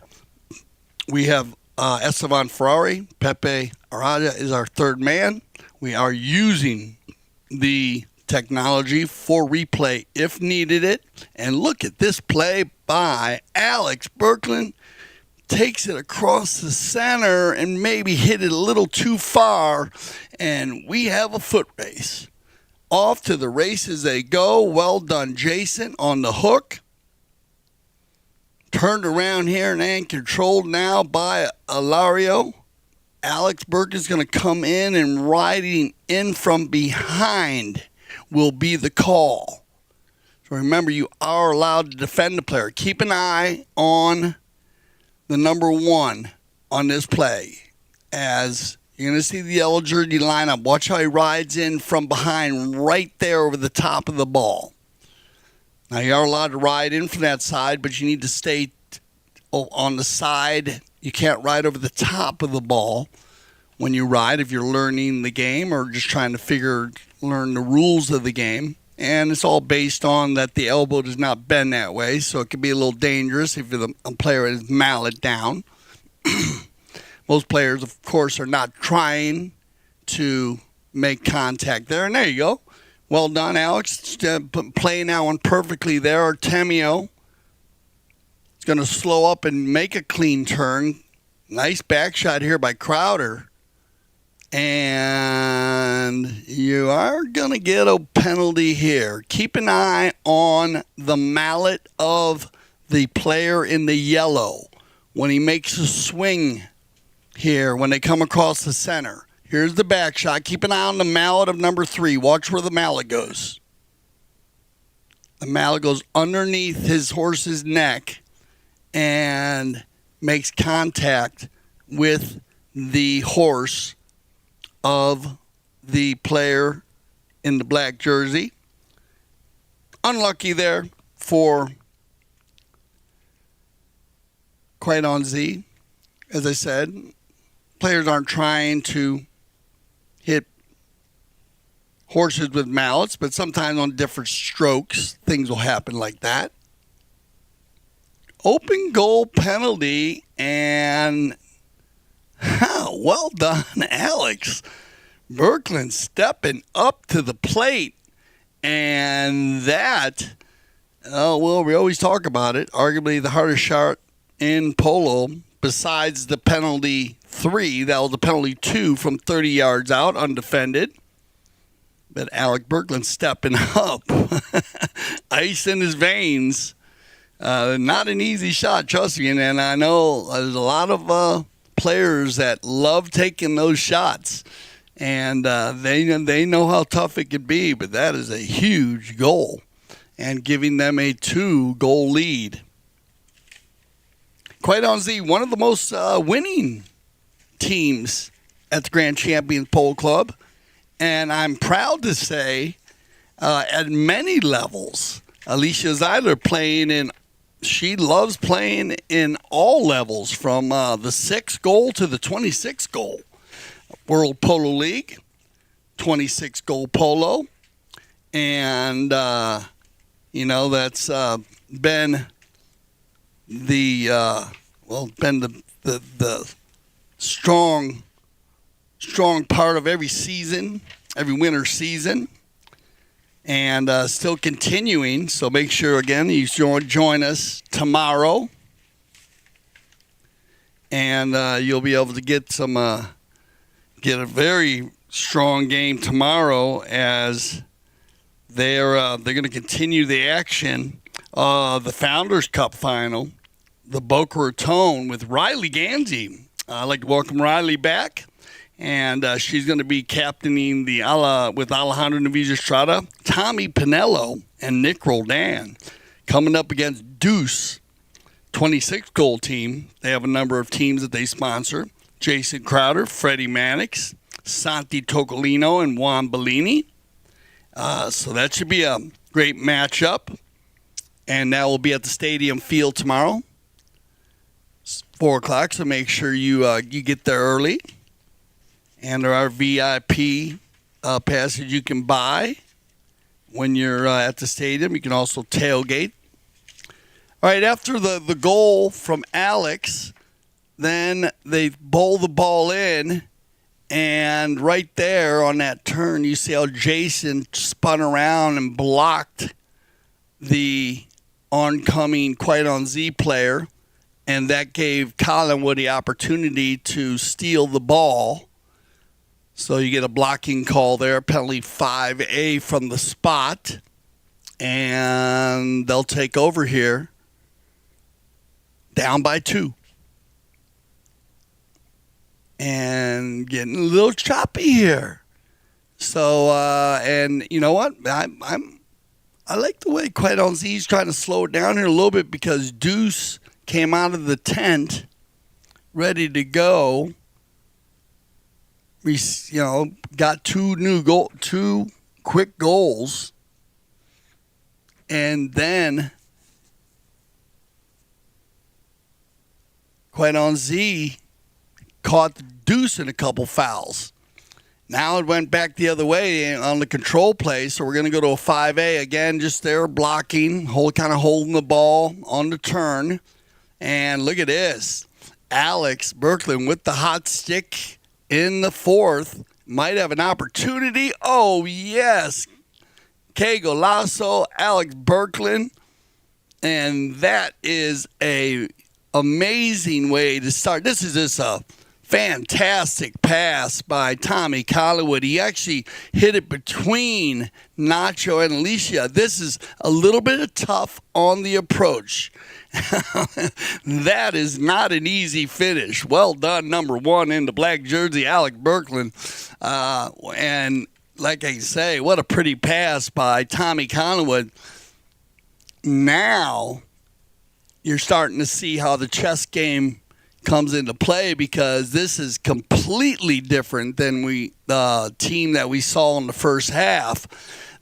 we have Esteban Ferrari. Pepe Araya is our third man. We are using the technology for replay if needed it. And look at this play by Alex Berkland. Takes it across the center and maybe hit it a little too far. And we have a foot race. Off to the races they go. Well done, Jason, on the hook. Turned around here and controlled now by Ilario. Alex Burke is going to come in, and riding in from behind will be the call. So remember, you are allowed to defend the player. Keep an eye on the number 1 on this play, as you're going to see the yellow jersey lineup. Watch how he rides in from behind right there over the top of the ball. Now, you are allowed to ride in from that side, but you need to stay on the side. You can't ride over the top of the ball when you ride if you're learning the game or just trying to learn the rules of the game. And it's all based on that the elbow does not bend that way, so it can be a little dangerous if the player is mallet down. Most players, of course, are not trying to make contact there. And there you go. Well done, Alex. Playing that one perfectly there. Artemio is going to slow up and make a clean turn. Nice back shot here by Crowder. And you are going to get a penalty here. Keep an eye on the mallet of the player in the yellow when he makes a swing here, when they come across the center. Here's the back shot. Keep an eye on the mallet of number 3. Watch where the mallet goes. The mallet goes underneath his horse's neck and makes contact with the horse of the player in the black jersey. Unlucky there for Quite On Z. as I said, players aren't trying to hit horses with mallets, but sometimes on different strokes, things will happen like that. Open goal penalty, and well done, Alex. Berkland stepping up to the plate, and that, well, we always talk about it, arguably the hardest shot in polo, besides the penalty 3. That was the penalty 2 from 30 yards out, undefended. But Alec Berkland stepping up, ice in his veins. Not an easy shot, trust me. And I know there's a lot of players that love taking those shots. And they know how tough it could be. But that is a huge goal. And giving them a 2-goal lead. Quite honestly, one of the most winning teams at the Grand Champions Polo Club. And I'm proud to say, at many levels, Alicia Zeiler she loves playing in all levels, from the 6th goal to the 26th goal. World Polo League, 26 goal polo. And, that's been the strong part of every season, every winter season, and still continuing. So make sure, again, you join us tomorrow, and you'll be able to get a very strong game tomorrow, as they're going to continue the action. The Founders Cup final, the Boca Raton with Riley Ganzi. I'd like to welcome Riley back. And she's going to be captaining with Alejandro Navija Estrada, Tommy Pinello, and Nick Roldan. Coming up against Deuce, 26 goal team. They have a number of teams that they sponsor. Jason Crowder, Freddie Mannix, Santi Tocolino, and Juan Bellini. So that should be a great matchup. And that will be at the Stadium Field tomorrow. It's 4 o'clock, so make sure you get there early. And there are VIP passes you can buy when you're at the stadium. You can also tailgate. All right, after the goal from Alex, then they bowl the ball in. And right there on that turn, you see how Jason spun around and blocked the oncoming Quite On Z player. And that gave Collinwood the opportunity to steal the ball. So you get a blocking call there, penalty 5A from the spot. And they'll take over here, down by 2. And getting a little choppy here. So, and you know what? I like the way Quite On Z's trying to slow it down here a little bit, because Deuce came out of the tent ready to go. We, got 2 quick goals, and then Quite On Z caught the Deuce in a couple fouls. Now it went back the other way on the control play, so we're going to go to a 5A again, just there blocking, kind of holding the ball on the turn. And look at this, Alex Berkland with the hot stick. In the 4th, might have an opportunity. Oh, yes. Que Golazo, Alex Berkland. And that is a amazing way to start. This is just a fantastic pass by Tommy Collinwood. He actually hit it between Nacho and Alicia. This is a little bit tough on the approach. That is not an easy finish. Well done, number 1 in the black jersey, Alec Berkland. And like I say, what a pretty pass by Tommy Collinwood. Now you're starting to see how the chess game comes into play, because this is completely different than the team that we saw in the first half.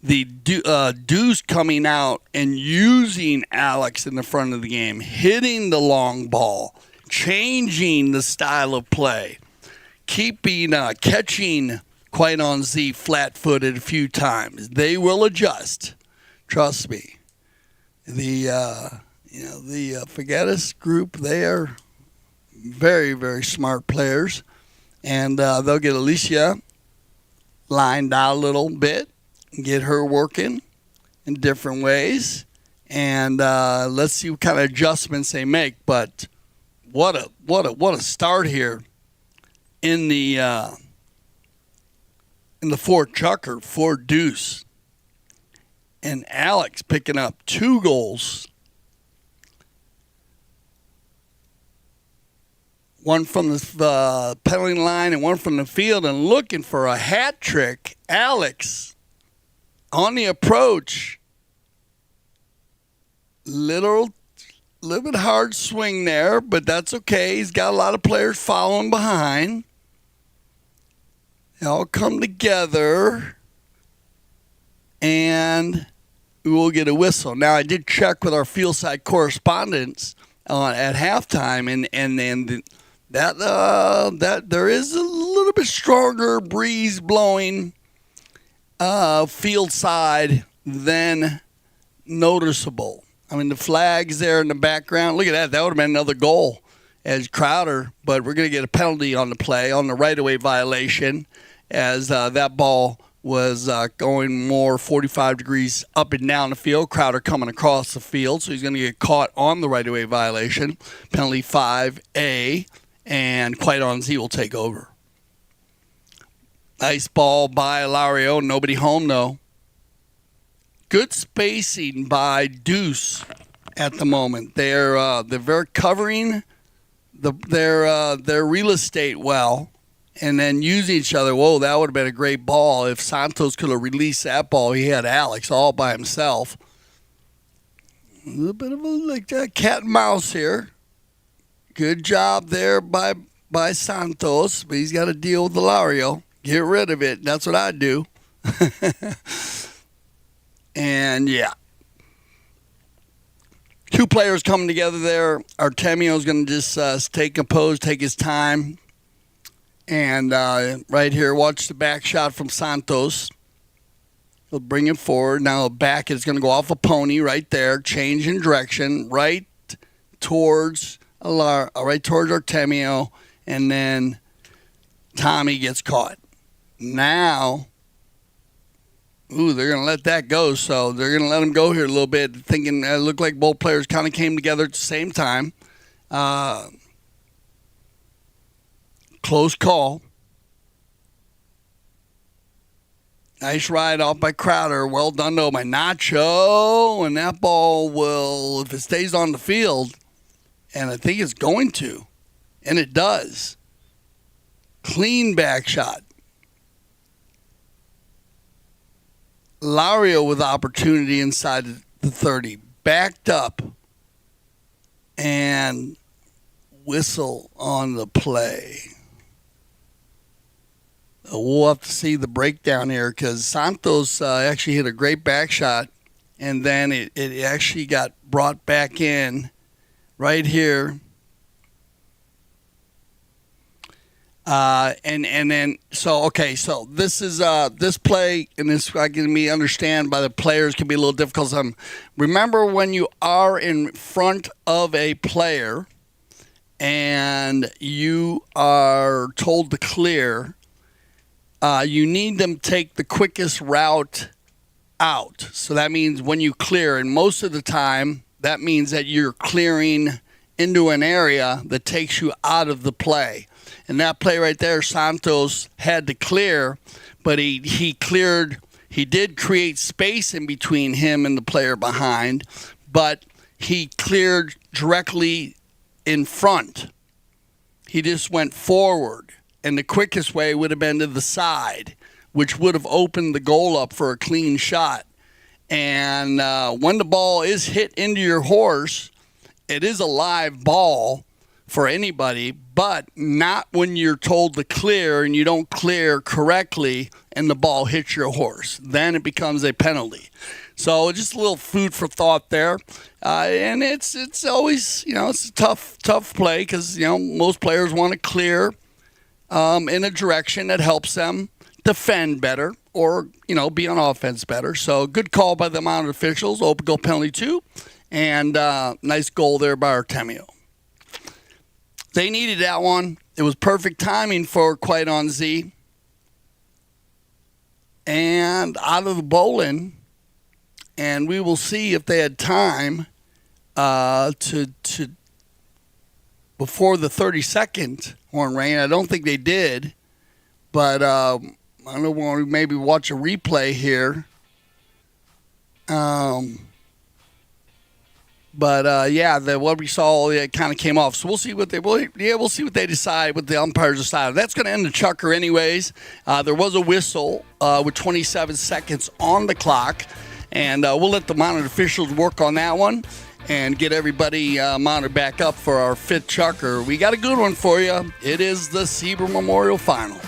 The Deuce coming out and using Alex in the front of the game, hitting the long ball, changing the style of play, keeping catching Quite on Z flat-footed a few times. They will adjust. Trust me. The Forgetus group, they are very, very smart players, and they'll get Alicia lined out a little bit, and get her working in different ways, and let's see what kind of adjustments they make. But what a start here in the four chucker, four deuce. And Alex picking up 2 goals. One from the penalty line and one from the field, and looking for a hat trick. Alex on the approach. Little bit hard swing there, but that's okay. He's got a lot of players following behind. They all come together, and we will get a whistle. Now, I did check with our field side correspondents at halftime, and that there is a little bit stronger breeze blowing field side than noticeable. I mean, the flag's there in the background. Look at that. That would have been another goal as Crowder, but we're going to get a penalty on the play, on the right-of-way violation, as that ball was going more 45 degrees up and down the field. Crowder coming across the field, so he's going to get caught on the right-of-way violation. Penalty 5A, and Quite on Z will take over. Nice ball by Lario. Nobody home, though. Good spacing by Deuce at the moment. They're very covering their real estate well, and then using each other. Whoa, that would have been a great ball if Santos could have released that ball. He had Alex all by himself. A little bit of a cat and mouse here. Good job there by Santos, but he's got to deal with the Lario. Get rid of it. That's what I do. And yeah, 2 players coming together there. Artemio's going to just take his time. And right here, watch the back shot from Santos. He'll bring it forward. Now the back is going to go off a pony right there, change in direction, right towards Artemio, and then Tommy gets caught. Now, they're going to let that go, so they're going to let him go here a little bit, thinking it looked like both players kind of came together at the same time. Close call. Nice ride off by Crowder. Well done, though, by Nacho. And that ball will, if it stays on the field, and I think it's going to, and it does. Clean back shot. Lario with opportunity inside the 30. Backed up. And whistle on the play. We'll have to see the breakdown here, because Santos actually hit a great back shot, and then it actually got brought back in right here. And then so this is this play, and this I can understand by the players can be a little difficult. Remember, when you are in front of a player and you are told to clear, you need them to take the quickest route out. So that means when you clear, and most of the time that means that you're clearing into an area that takes you out of the play. And that play right there, Santos had to clear, but he cleared. He did create space in between him and the player behind, but he cleared directly in front. He just went forward, and the quickest way would have been to the side, which would have opened the goal up for a clean shot. And when the ball is hit into your horse, it is a live ball for anybody, but not when you're told to clear and you don't clear correctly and the ball hits your horse. Then it becomes a penalty. So just a little food for thought there. And it's always, it's a tough play because, most players want to clear in a direction that helps them defend better or, be on offense better. So good call by the mounted officials. Open goal penalty 2. And nice goal there by Artemio. They needed that one. It was perfect timing for Quiet on Z. And out of the bowling. And we will see if they had time to before the 32nd horn rain. I don't think they did. But I don't want to maybe watch a replay here. What we saw, it kind of came off. So we'll see what we'll see what they decide, what the umpires decide. That's going to end the chukker anyways. There was a whistle with 27 seconds on the clock, and we'll let the mounted officials work on that one and get everybody mounted back up for our 5th chukker. We got a good one for you. It is the Sieber Memorial Final.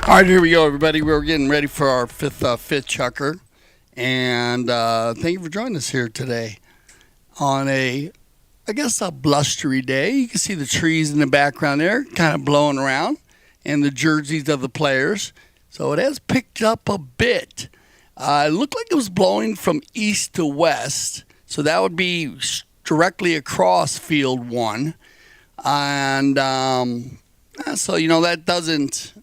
All right, here we go, everybody. We're getting ready for our fifth chukker. And thank you for joining us here today on a blustery day. You can see the trees in the background there kind of blowing around and the jerseys of the players. So it has picked up a bit. It looked like it was blowing from east to west. So that would be directly across field 1. And so, that doesn't...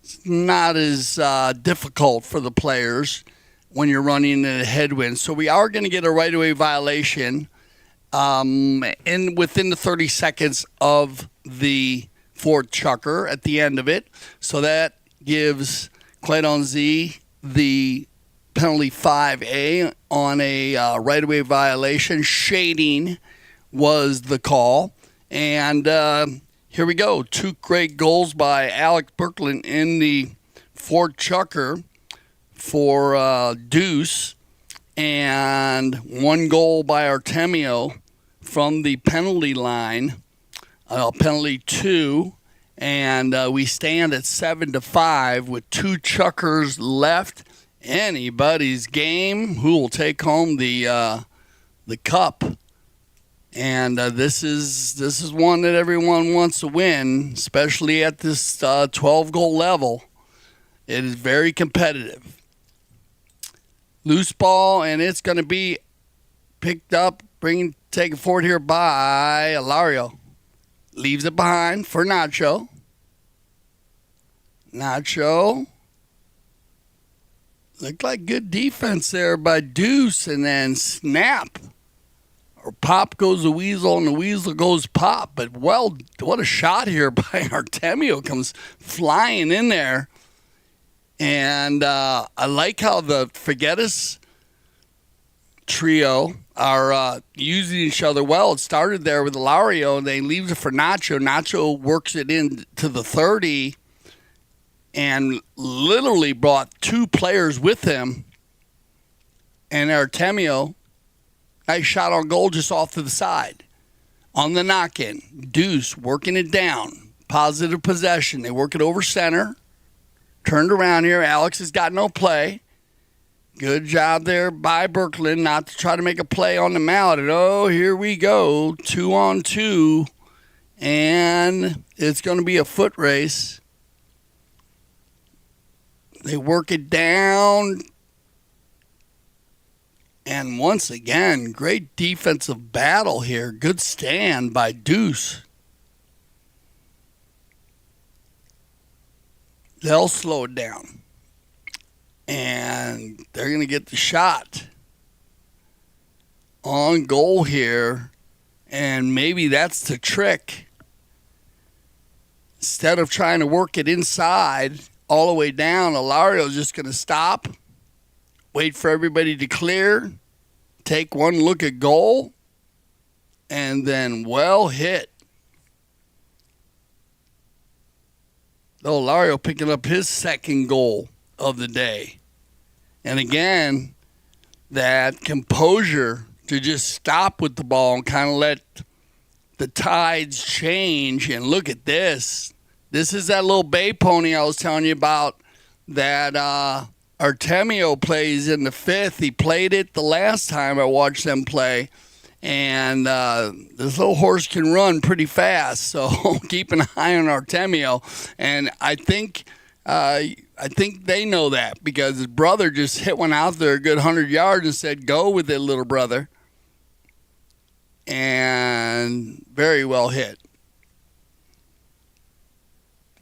It's not as difficult for the players when you're running in a headwind. So we are going to get a right-of-way violation within the 30 seconds of the 4th chukker at the end of it. So that gives Quiet on Z the penalty 5A on a right-of-way violation. Shading was the call. And... here we go. 2 great goals by Alex Berkland in the 4th chukker for Deuce, and 1 goal by Artemio from the penalty line, penalty 2, and we stand at 7-5 with 2 chukkers left. Anybody's game. Who will take home the cup? And this is one that everyone wants to win, especially at this 12-goal level. It is very competitive. Loose ball, and it's going to be picked up, taken forward here by Alario. Leaves it behind for Nacho. Nacho. Looked like good defense there by Deuce, and then snap. Or pop goes the Weasel, and the Weasel goes pop. But, well, what a shot here by Artemio. Comes flying in there. And I like how the Forgetus trio are using each other well. It started there with Ilario, and they leave it for Nacho. Nacho works it in to the 30. and literally brought 2 players with him. And Artemio, nice shot on goal just off to the side. On the knock-in, Deuce working it down. Positive possession. They work it over center. Turned around here. Alex has got no play. Good job there by Birkeland not to try to make a play on the mallet. And oh, here we go. 2-on-2. And it's going to be a foot race. They work it down. And once again, great defensive battle here. Good stand by Deuce. They'll slow it down. And they're going to get the shot on goal here. And maybe that's the trick. Instead of trying to work it inside all the way down, Hilario's just going to stop. Wait for everybody to clear, take one look at goal, and then well hit. Hilario picking up his second goal of the day. And again, that composure to just stop with the ball and kind of let the tides change. And look at this. This is that little bay pony I was telling you about that Artemio plays in the 5th. He played it the last time I watched them play. And this little horse can run pretty fast. So keep an eye on Artemio. And I think they know that because his brother just hit one out there a good 100 yards and said, go with it, little brother. And very well hit.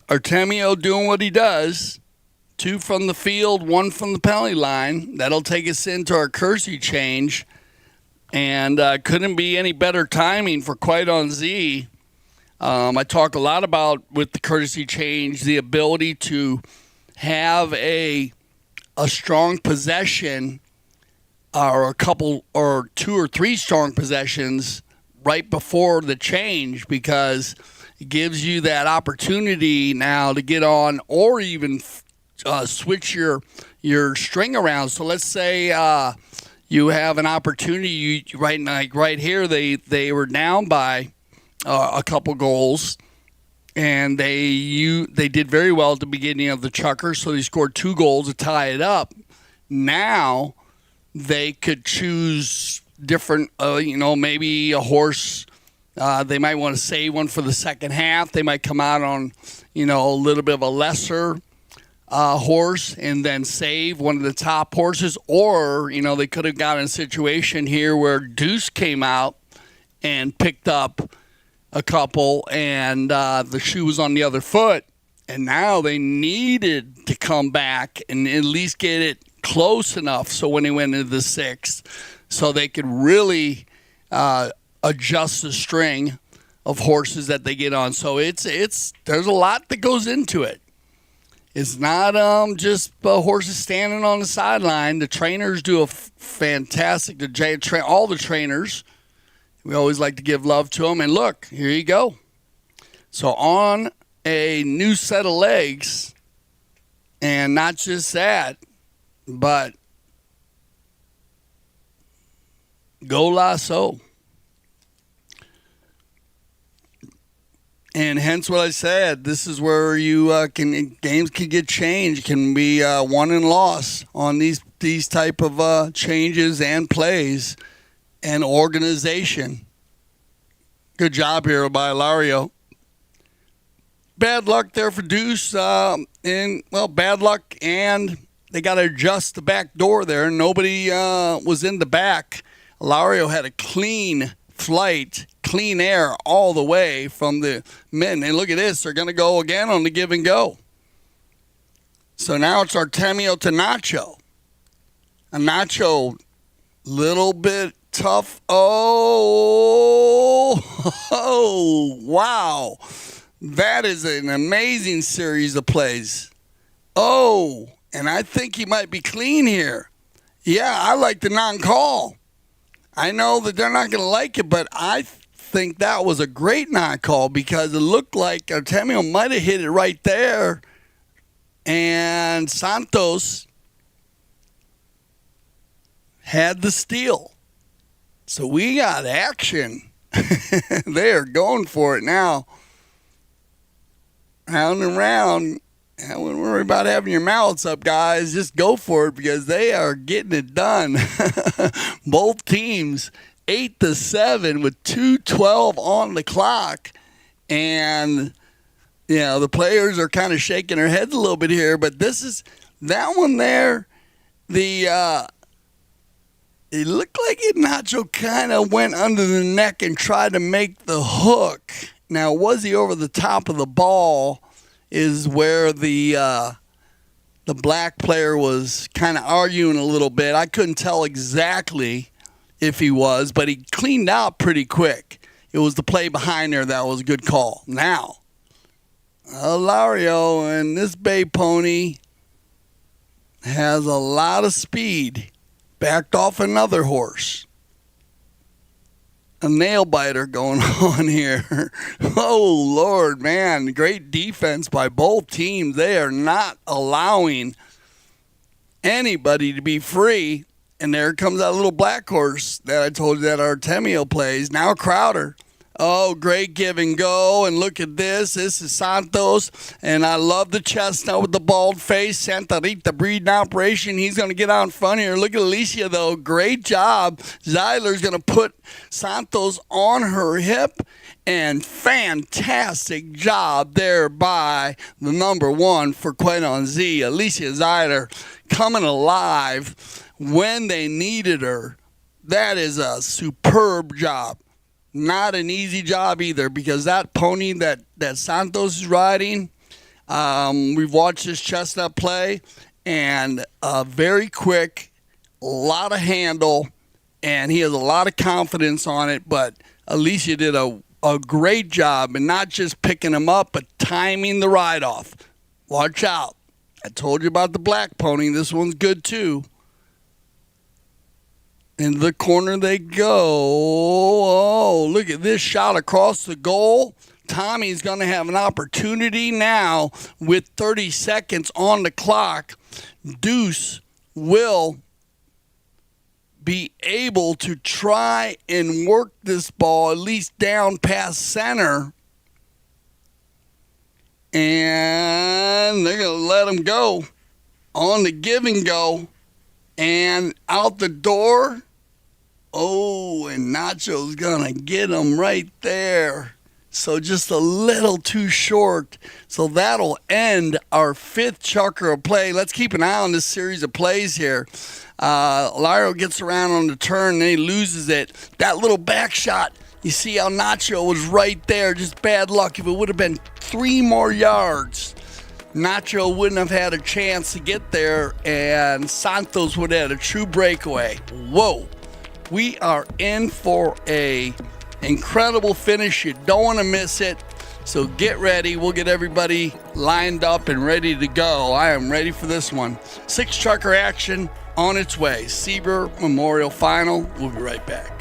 Artemio doing what he does. 2 from the field, 1 from the penalty line. That'll take us into our Kersey change. And couldn't be any better timing for Quite on Z. I talk a lot about, with the courtesy change, the ability to have a strong possession or a couple or 2 or 3 strong possessions right before the change, because it gives you that opportunity now to get on or even switch your string around. So let's say you have an opportunity. Right here, they were down by a couple goals, and they did very well at the beginning of the chukker. So they scored 2 goals to tie it up. Now they could choose different. Maybe a horse. They might want to save one for the second half. They might come out on a little bit of a lesser horse and then save one of the top horses, or they could have gotten a situation here where Deuce came out and picked up a couple and the shoe was on the other foot, and now they needed to come back and at least get it close enough so when they went into the 6th, so they could really adjust the string of horses that they get on. So there's a lot that goes into it. It's not just horses standing on the sideline. The trainers do a fantastic. All the trainers, we always like to give love to them. And look, here you go. So on a new set of legs, and not just that, but go lasso. And hence what I said, this is where games can get changed, can be won and lost on these type of changes and plays and organization. Good job here by Hilario. Bad luck there for Deuce, bad luck, and they got to adjust the back door there. Nobody was in the back. Hilario had a clean flight, clean air all the way from the men. And look at this. They're going to go again on the give and go. So now it's Artemio to Nacho. A Nacho, little bit tough. Oh, wow. That is an amazing series of plays. Oh, and I think he might be clean here. Yeah, I like the non-call. I know that they're not going to like it, but I think that was a great non-call because it looked like Artemio might have hit it right there and Santos had the steal. So we got action. They are going for it now. Round and round. I wouldn't worry about having your mouths up, guys. Just go for it because they are getting it done. Both teams 8-7 with 2:12 on the clock. And, you know, the players are kind of shaking their heads a little bit here. But that one there, it looked like Nacho kind of went under the neck and tried to make the hook. Now, was he over the top of the ball is where the black player was kind of arguing a little bit. I couldn't tell exactly if he was, but he cleaned out pretty quick. It was the play behind there that was a good call. Now, Hilario and this bay pony has a lot of speed. Backed off another horse. A nail biter going on here. Oh, Lord, man. Great defense by both teams. They are not allowing anybody to be free. And there comes that little black horse that I told you that Artemio plays. Now Crowder. Oh, great give and go. And look at this. This is Santos. And I love the chestnut with the bald face. Santa Rita breeding operation. He's going to get out in front here. Look at Alicia, though. Great job. Zyler's going to put Santos on her hip. And fantastic job there by the number one for Quenon Z. Alicia Zyler coming alive when they needed her. That is a superb job. Not an easy job either, because that pony that Santos is riding, we've watched this chestnut play, and very quick, a lot of handle, and he has a lot of confidence on it. But Alicia did a great job, and not just picking him up, but timing the ride off. Watch out. I told you about the black pony. This one's good too. In the corner they go. Oh, look at this shot across the goal. Tommy's going to have an opportunity now with 30 seconds on the clock. Deuce will be able to try and work this ball at least down past center. And they're going to let him go on the give and go. And out the door. Oh, and Nacho's going to get him right there. So just a little too short. So that'll end our fifth chucker of play. Let's keep an eye on this series of plays here. Lyro gets around on the turn and he loses it. That little back shot, you see how Nacho was right there. Just bad luck. If it would have been 3 more yards, Nacho wouldn't have had a chance to get there, and Santos would have had a true breakaway. Whoa. We are in for a incredible finish. You don't want to miss it. So get ready. We'll get everybody lined up and ready to go. I am ready for this one. 6 chucker action on its way. Sieber Memorial Final. We'll be right back.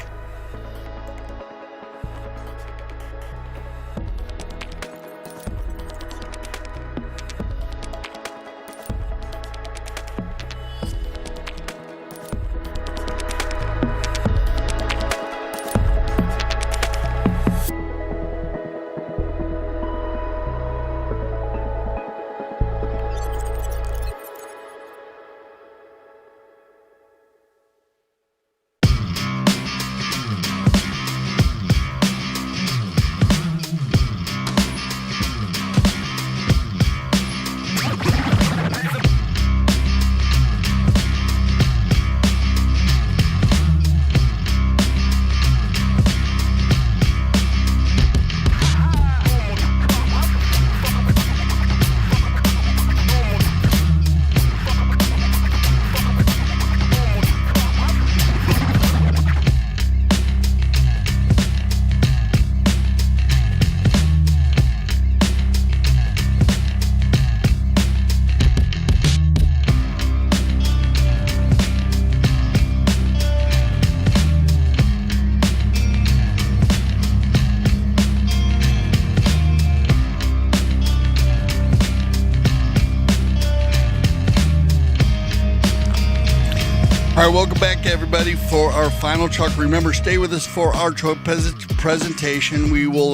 All right, welcome back, everybody, for our final truck. Remember, stay with us for our truck presentation. We will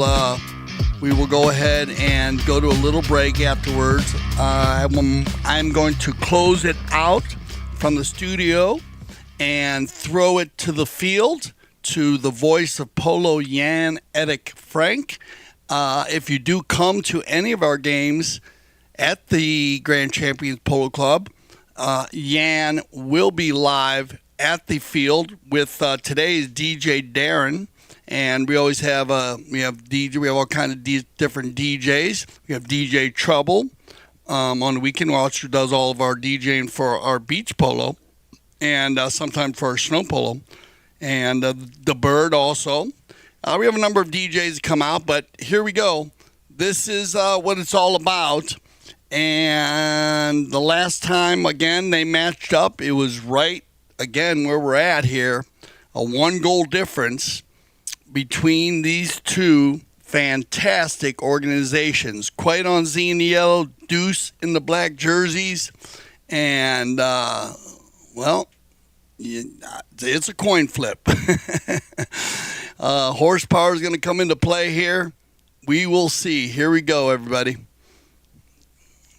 go ahead and go to a little break afterwards. I'm going to close it out from the studio and throw it to the field to the voice of Polo Jan Erik Frank. If you do come to any of our games at the Grand Champions Polo Club, Jan will be live at the field with today's DJ Darren, and we always have we have all kind of different DJs. We have DJ Trouble on the weekend watch, who does all of our DJing for our beach polo and sometimes for our snow polo, and the Bird also. We have a number of DJs come out, but here we go. This is what it's all about. And the last time, again, they matched up, it was right, again, where we're at here, a 1-goal difference between these two fantastic organizations. Quite on Z in the yellow, Deuce in the black jerseys, and, it's a coin flip. Horsepower is going to come into play here. We will see. Here we go, everybody.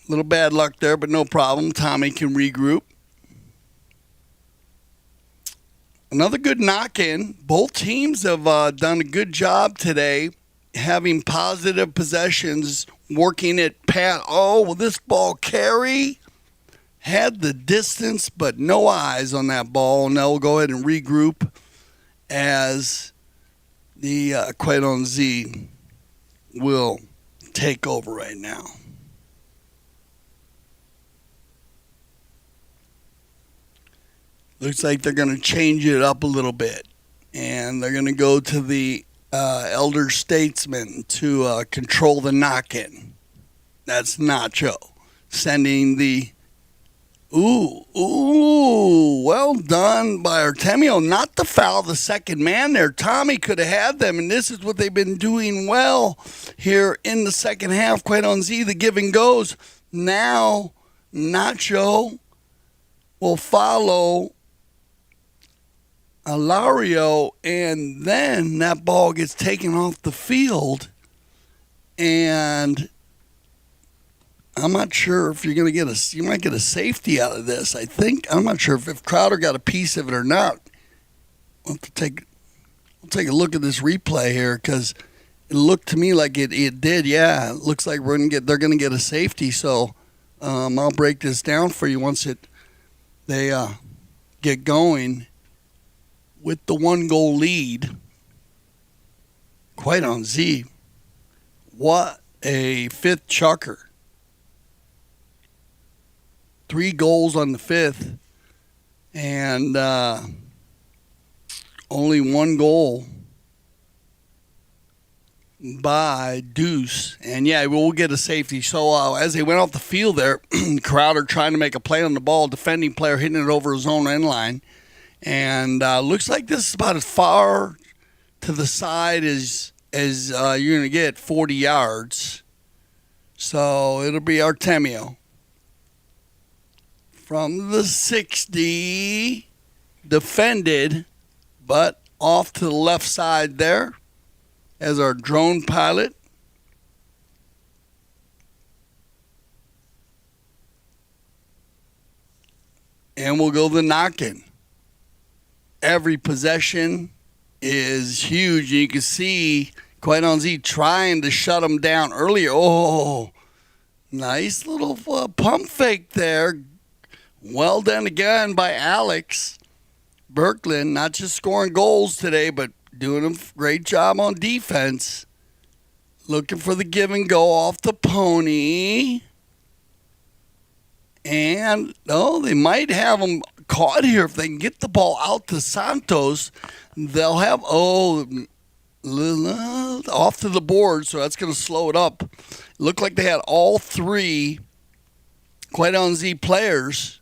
Little bad luck there, but no problem. Tommy can regroup. Another good knock-in. Both teams have done a good job today having positive possessions, working at Pat. Oh, will this ball carry? Had the distance, but no eyes on that ball. Now we'll go ahead and regroup as the Quite on Z will take over right now. Looks like they're going to change it up a little bit. And they're going to go to the elder statesman to control the knock-in. That's Nacho. Sending the... Ooh, well done by Artemio. Not to foul the second man there. Tommy could have had them, and this is what they've been doing well here in the second half. Quite on Z, the give and goes. Now, Nacho will follow Alario, and then that ball gets taken off the field, and I'm not sure if you're going to get you might get a safety out of this. I'm not sure if Crowder got a piece of it or not. We'll take a look at this replay here, because it looked to me like it did. Yeah, it looks like they're going to get a safety. So I'll break this down for you once they get going with the 1-goal lead. Quite on Z. What a fifth chucker. 3 goals on the fifth, and only 1 goal by Deuce. And yeah, we'll get a safety. So as they went off the field there, Crowder trying to make a play on the ball, defending player hitting it over his own end line. And looks like this is about as far to the side as you're going to get, 40 yards. So it'll be Artemio. From the 60, defended, but off to the left side there as our drone pilot. And we'll go the knock-in. Every possession is huge. You can see Quite on Z trying to shut him down earlier. Oh, nice little pump fake there. Well done again by Alex Berkland. Not just scoring goals today, but doing a great job on defense. Looking for the give and go off the pony. And, they might have him caught here. If they can get the ball out to Santos, they'll have, off to the board, so that's going to slow it up. It looked like they had all 3 Quite on Z players.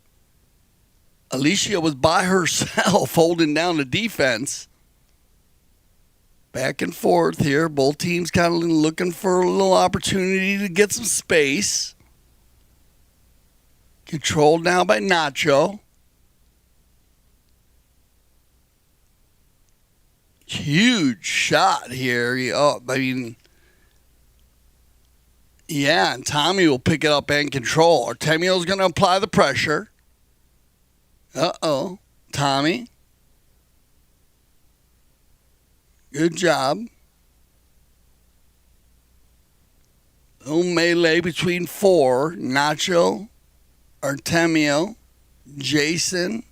Alicia was by herself holding down the defense. Back and forth here. Both teams kind of looking for a little opportunity to get some space. Controlled now by Nacho. huge shot here. Yeah, and Tommy will pick it up and control. Artemio's going to apply the pressure. Uh-oh. Tommy. Good job. Little melee between four. Nacho, Artemio, Jason.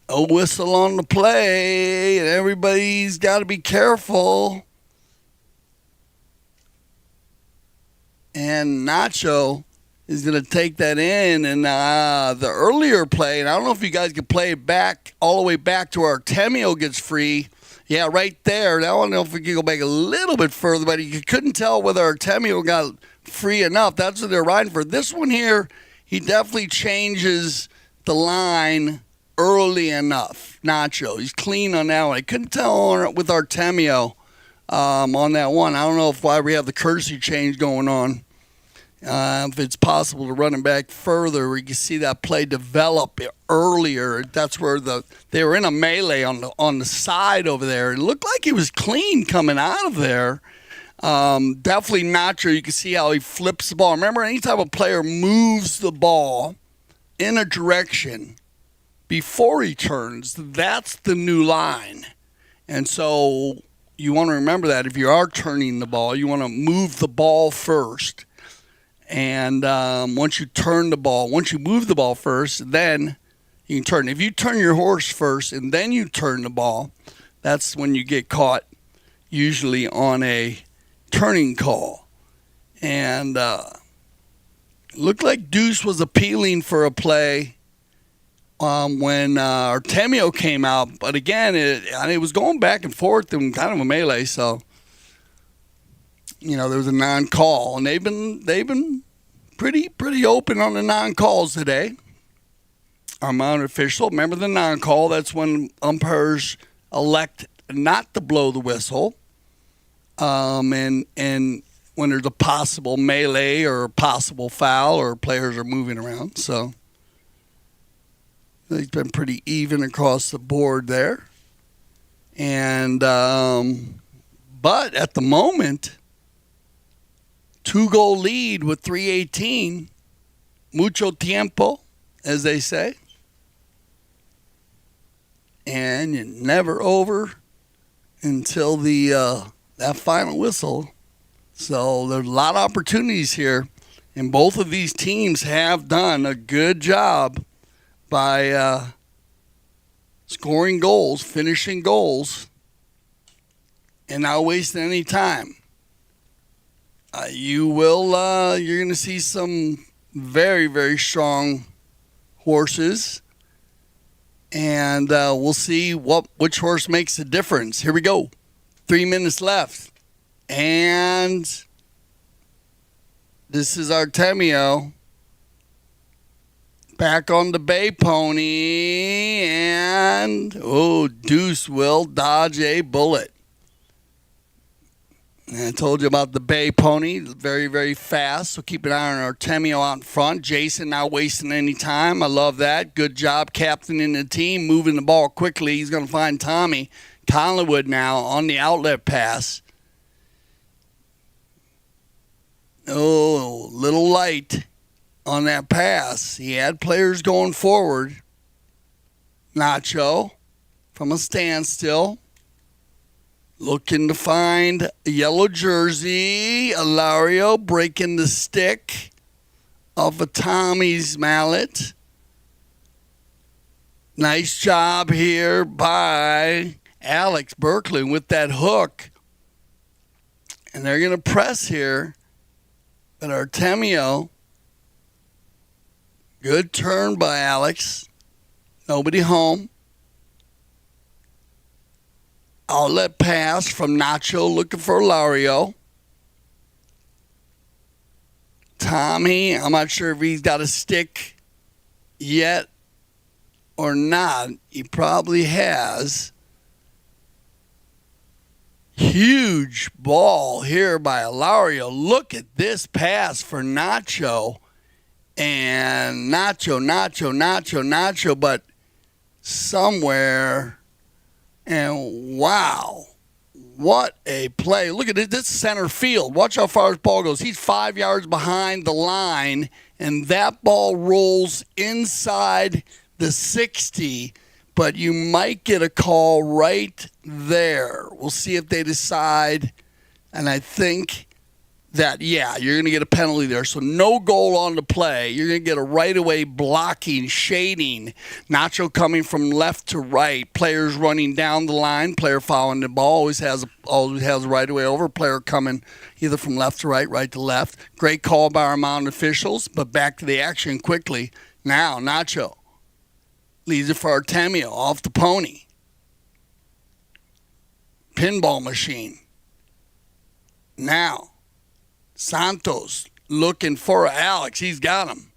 A whistle on the play, and everybody's got to be careful. And Nacho is going to take that in. And the earlier play, and I don't know if you guys can play it back all the way back to where Artemio gets free. Yeah, right there. Now, I don't know if we can go back a little bit further, but you couldn't tell whether Artemio got free enough. That's what they're riding for. This one here, he definitely changes the line early enough. Nacho, he's clean on that one. I couldn't tell with Artemio on that one. I don't know why we have the courtesy change going on. If it's possible to run him back further, we can see that play develop earlier. That's where they were in a melee on the side over there. It looked like he was clean coming out of there. Definitely Nacho. You can see how he flips the ball. Remember, anytime a player moves the ball in a direction before he turns, that's the new line. And so you want to remember that if you are turning the ball, you want to move the ball first. And once you move the ball first, then you can turn. If you turn your horse first and then you turn the ball, that's when you get caught, usually on a turning call. And looked like Deuce was appealing for a play when Artemio came out. But again, it was going back and forth in kind of a melee, so there was a non-call, and they've been pretty open on the non-calls today. Our mounted official, remember the non-call? That's when umpires elect not to blow the whistle, and when there's a possible melee or a possible foul or players are moving around. So it's been pretty even across the board there, and but at the moment, 2-goal lead with 3:18. Mucho tiempo, as they say. And you're never over until that final whistle. So there's a lot of opportunities here. And both of these teams have done a good job by scoring goals, finishing goals, and not wasting any time. You're going to see some very, very strong horses, and we'll see which horse makes the difference. Here we go. 3 minutes left, and this is Artemio back on the bay pony, and Deuce will dodge a bullet. And I told you about the bay pony, very, very fast. So keep an eye on Artemio out in front. Jason not wasting any time. I love that. Good job captaining the team, moving the ball quickly. He's going to find Tommy Collingwood now on the outlet pass. Little light on that pass. He had players going forward. Nacho from a standstill. Looking to find a yellow jersey. Ilario breaking the stick off of Tommy's mallet. Nice job here by Alex Berkeley with that hook. And they're going to press here. But Artemio, good turn by Alex. Nobody home. Outlet pass from Nacho looking for Ilario. Tommy, I'm not sure if he's got a stick yet or not. He probably has. Huge ball here by Ilario. Look at this pass for Nacho. And Nacho, but somewhere. And Wow. What a play. Look at it. This is center field. Watch how far his ball goes. He's 5 yards behind the line, and that ball rolls inside the 60, but you might get a call right there. We'll see if they decide, and I think that, yeah, you're going to get a penalty there. So no goal on the play. You're going to get a right-away blocking, shading. Nacho coming from left to right. Players running down the line. Player following the ball always has a right-away over. Player coming either from left to right, right to left. Great call by our mounted officials, but back to the action quickly. Now, Nacho leads it for Artemio off the pony. Pinball machine. Now, Santos looking for Alex. He's got him.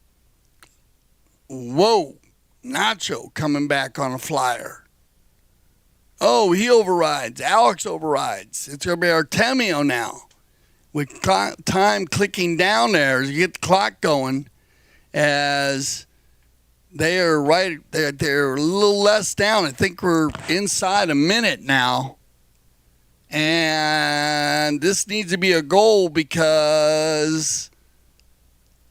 Whoa. Nacho coming back on a flyer. Oh, he overrides. Alex overrides. It's going to be Artemio now. With time clicking down there as you get the clock going, as they're a little less down. I think we're inside a minute now. And this needs to be a goal because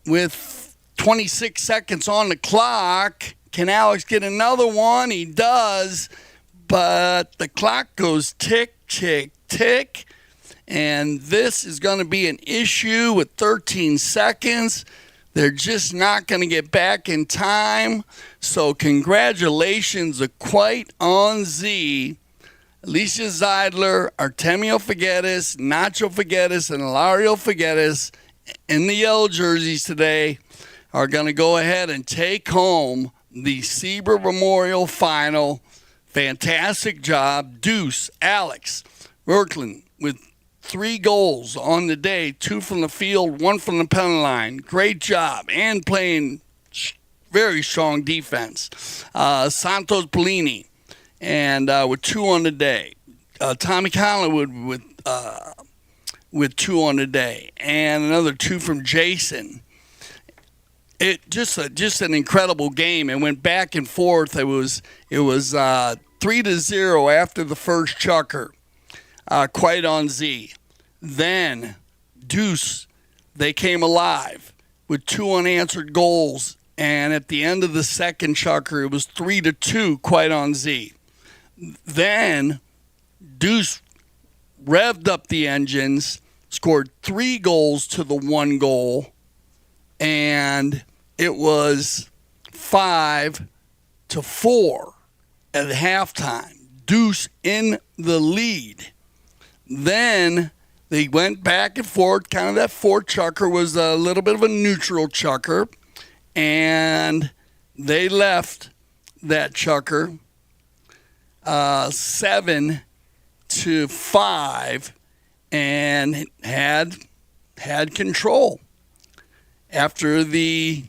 with 26 seconds on the clock, can Alex get another one? He does, but the clock goes tick, tick, tick. And this is going to be an issue with 13 seconds. They're just not going to get back in time. So congratulations to Quite on Z. Alicia Zeidler, Artemio Figueres, Nacho Figueres, and Hilario Figueres in the yellow jerseys today are going to go ahead and take home the Sieber Memorial Final. Fantastic job. Deuce, Alex, Rurkland with 3 goals on the day, 2 from the field, 1 from the penalty line. Great job, and playing very strong defense. Santos Bellini, and with 2 on the day. Tommy Collingwood with 2 on the day, and another 2 from Jason. It just an incredible game. It went back and forth. It was 3-0 after the first chucker. Quite on Z. Then Deuce, they came alive with 2 unanswered goals, and at the end of the second chucker, it was 3-2. Quite on Z. Then Deuce revved up the engines, scored 3 goals to the 1 goal, and it was 5-4 at halftime. Deuce in the lead. Then they went back and forth. Kind of that 4th chucker was a little bit of a neutral chucker, and they left that chucker 7-5 and had control. After the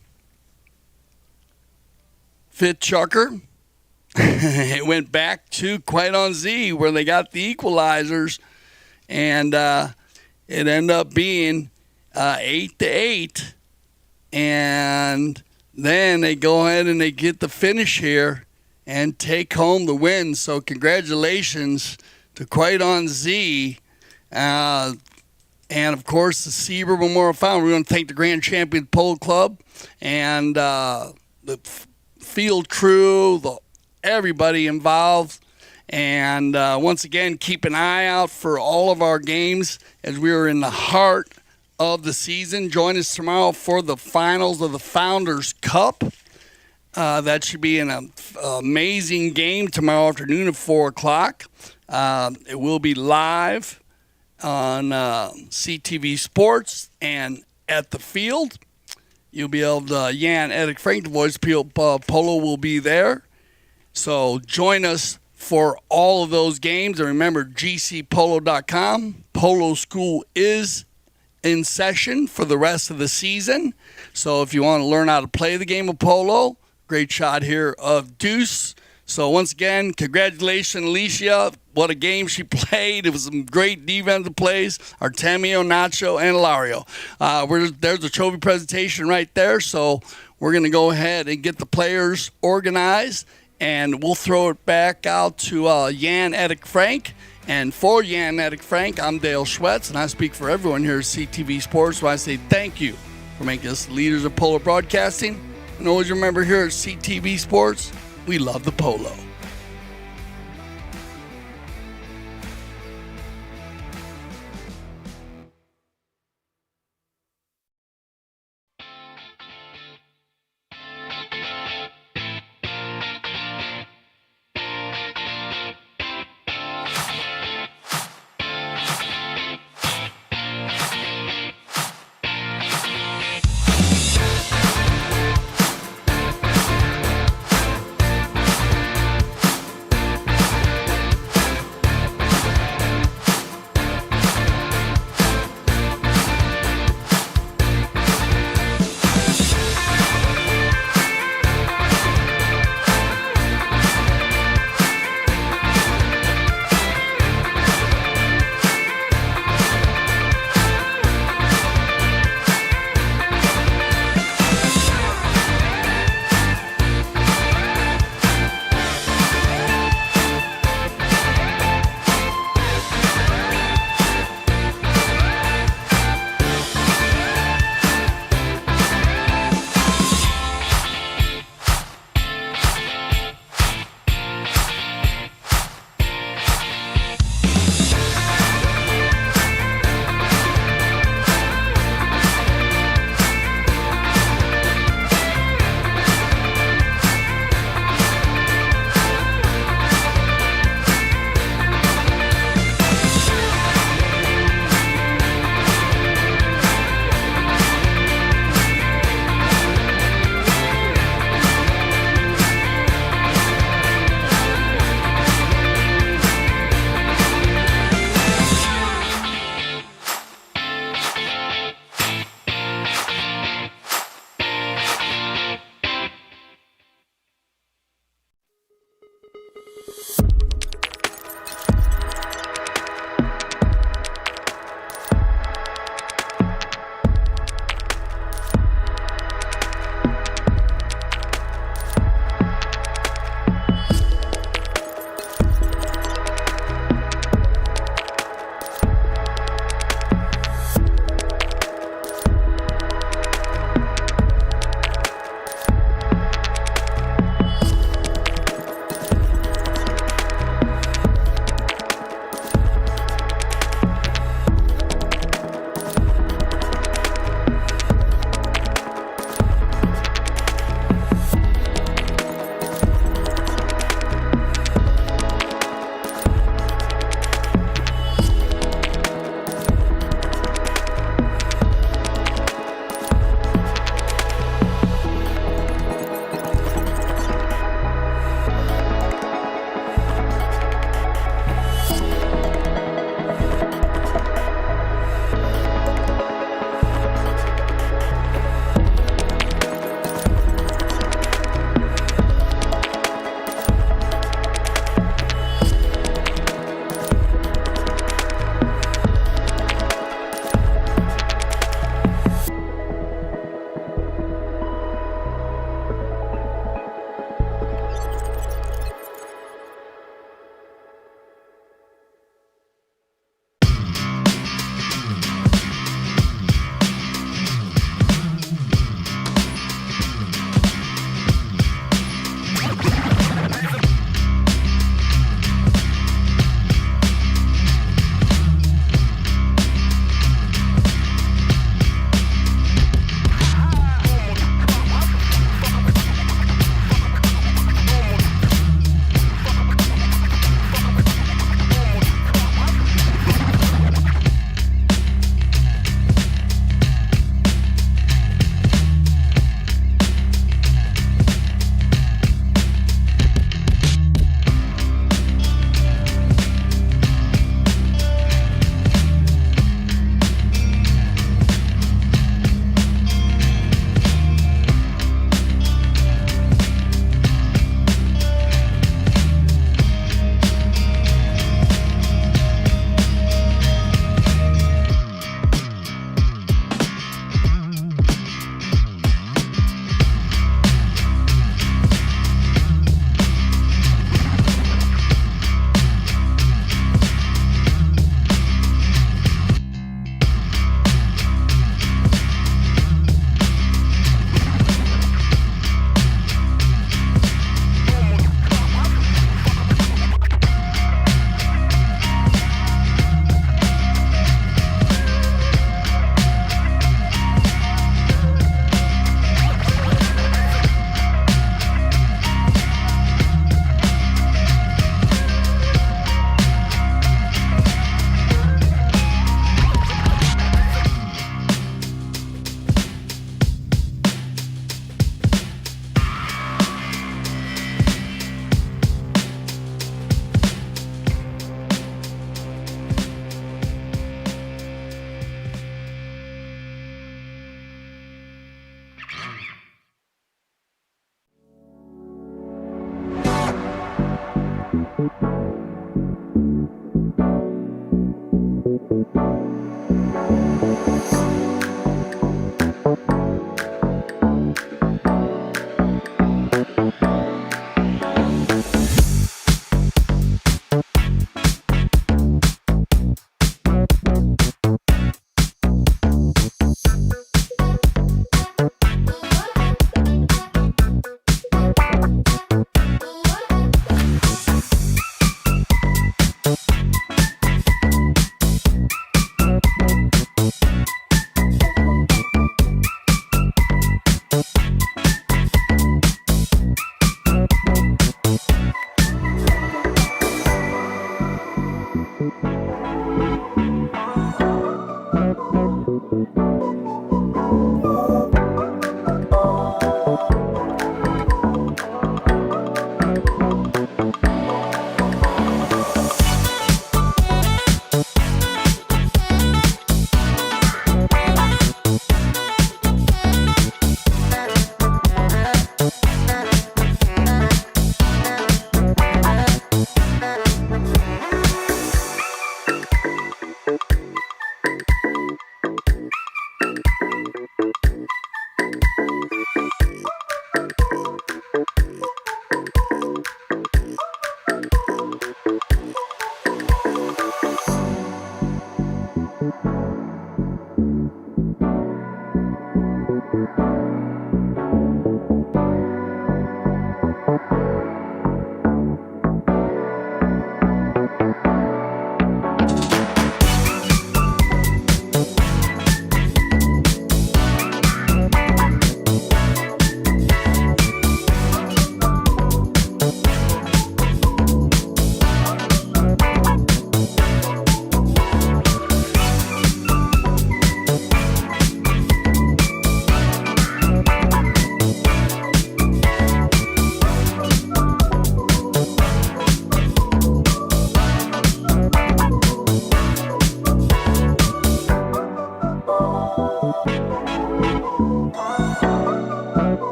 5th chucker, it went back to Quite on Z where they got the equalizers, and it ended up being 8-8, and then they go ahead and they get the finish here and take home the win. So congratulations to Quite on Z. And, of course, the Sieber Memorial Final. We want to thank the Grand Champion Polo Club and the field crew, everybody involved. And once again, keep an eye out for all of our games as we are in the heart of the season. Join us tomorrow for the finals of the Founders Cup. That should be an amazing game tomorrow afternoon at 4 o'clock. It will be live on CTV Sports and at the field. You'll be able to, Jan Edic Frank, the voice of Polo, will be there. So join us for all of those games. And remember, gcpolo.com. Polo School is in session for the rest of the season. So if you want to learn how to play the game of polo, great shot here of Deuce. So once again, congratulations, Alicia. What a game she played. It was some great defensive plays. Artemio, Nacho, and Hilario. There's a trophy presentation right there. So we're going to go ahead and get the players organized And we'll throw it back out to Jan Edick Frank. And for Jan Edick Frank, I'm Dale Schwetz, and I speak for everyone here at CTV Sports. So I say thank you for making us leaders of polo broadcasting. And always remember, here at CTV Sports, we love the polo.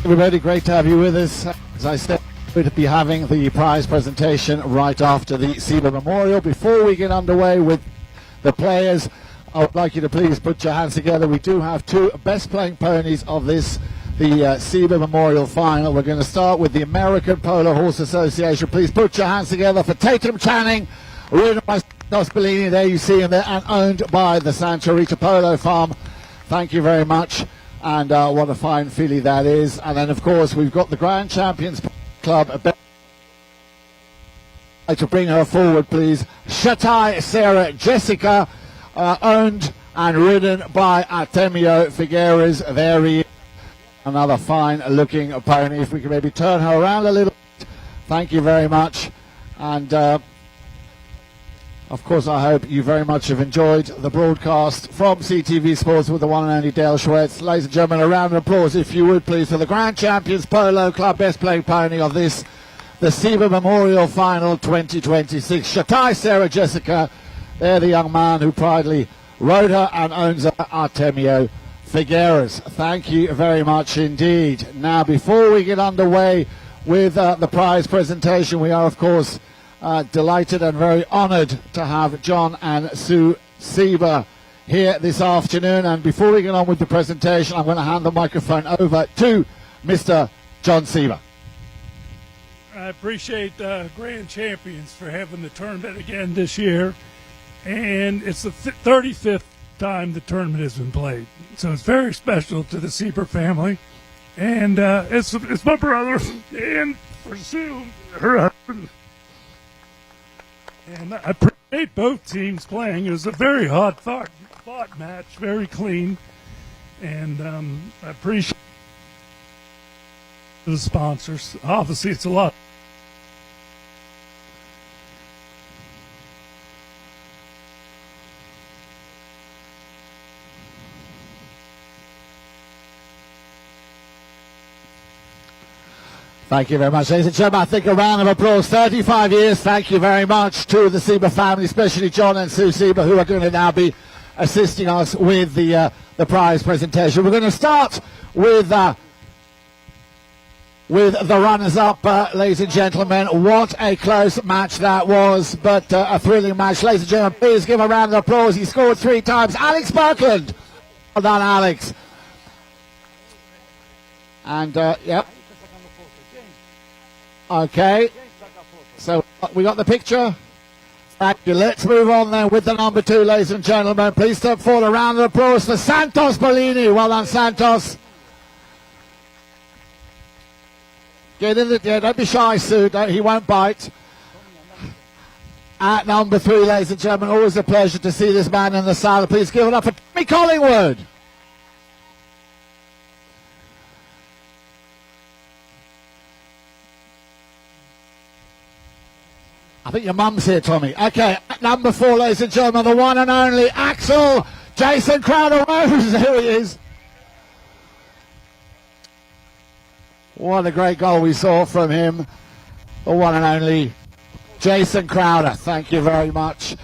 Everybody, great to have you with us. As I said, we're to be having the prize presentation right after the Sieber Memorial. Before we get underway with the players, I would like you to please put your hands together. We do have two best playing ponies of this, the Sieber Memorial Final. We're going to start with the American Polo Horse Association. Please put your hands together for Tatum Channing, ridden by Santos Bellini. There you see him there, and owned by the Santa Rita Polo Farm. Thank you very much. And what a fine filly that is. And then, of course, we've got the Grand Champions Club. I'd like to bring her forward, please. Shatai Sarah Jessica, owned and ridden by Artemio Figueres. There he is. Another fine-looking pony. If we can maybe turn her around a little bit. Thank you very much. And of course, I hope you very much have enjoyed the broadcast from CTV Sports with the one and only Dale Schwetz. Ladies and gentlemen, a round of applause, if you would, please, for the Grand Champions Polo Club best playing pony of this, the Sieber Memorial Final 2026. Shatai Sarah Jessica, they're the young man who proudly rode her and owns her, Artemio Figueres. Thank you very much indeed. Now, before we get underway with the prize presentation, we are, of course, delighted and very honoured to have John and Sue Sieber here this afternoon. And before we get on with the presentation, I'm going to hand the microphone over to Mr. John Sieber. I appreciate Grand Champions for having the tournament again this year. And it's the 35th time the tournament has been played. So it's very special to the Sieber family. And it's my brother, and for Sue, her husband. And I appreciate both teams playing. It was a very hard fought match, very clean. And I appreciate the sponsors. Obviously, it's a lot. Thank you very much, ladies and gentlemen. I think a round of applause. 35 years. Thank you very much to the Sieber family, especially John and Sue Sieber, who are going to now be assisting us with the prize presentation. We're going to start with the runners-up, ladies and gentlemen. What a close match that was, but a thrilling match. Ladies and gentlemen, please give a round of applause. He scored 3 times. Alex Berkland. Well done, Alex. And, yep. Okay, so we got the picture. Thank you. Let's move on then with the number 2, ladies and gentlemen. Please step forward. A round of applause for Santos Bellini. Well done, Santos. Get in the, don't be shy, Sue. He won't bite. At number 3, ladies and gentlemen, always a pleasure to see this man in the saddle. Please give it up for Tommy Collingwood. I think your mum's here, Tommy. Okay, at number 4, ladies and gentlemen, the one and only Axel Jason Crowder-Rose. Here he is. What a great goal we saw from him. The one and only Jason Crowder. Thank you very much.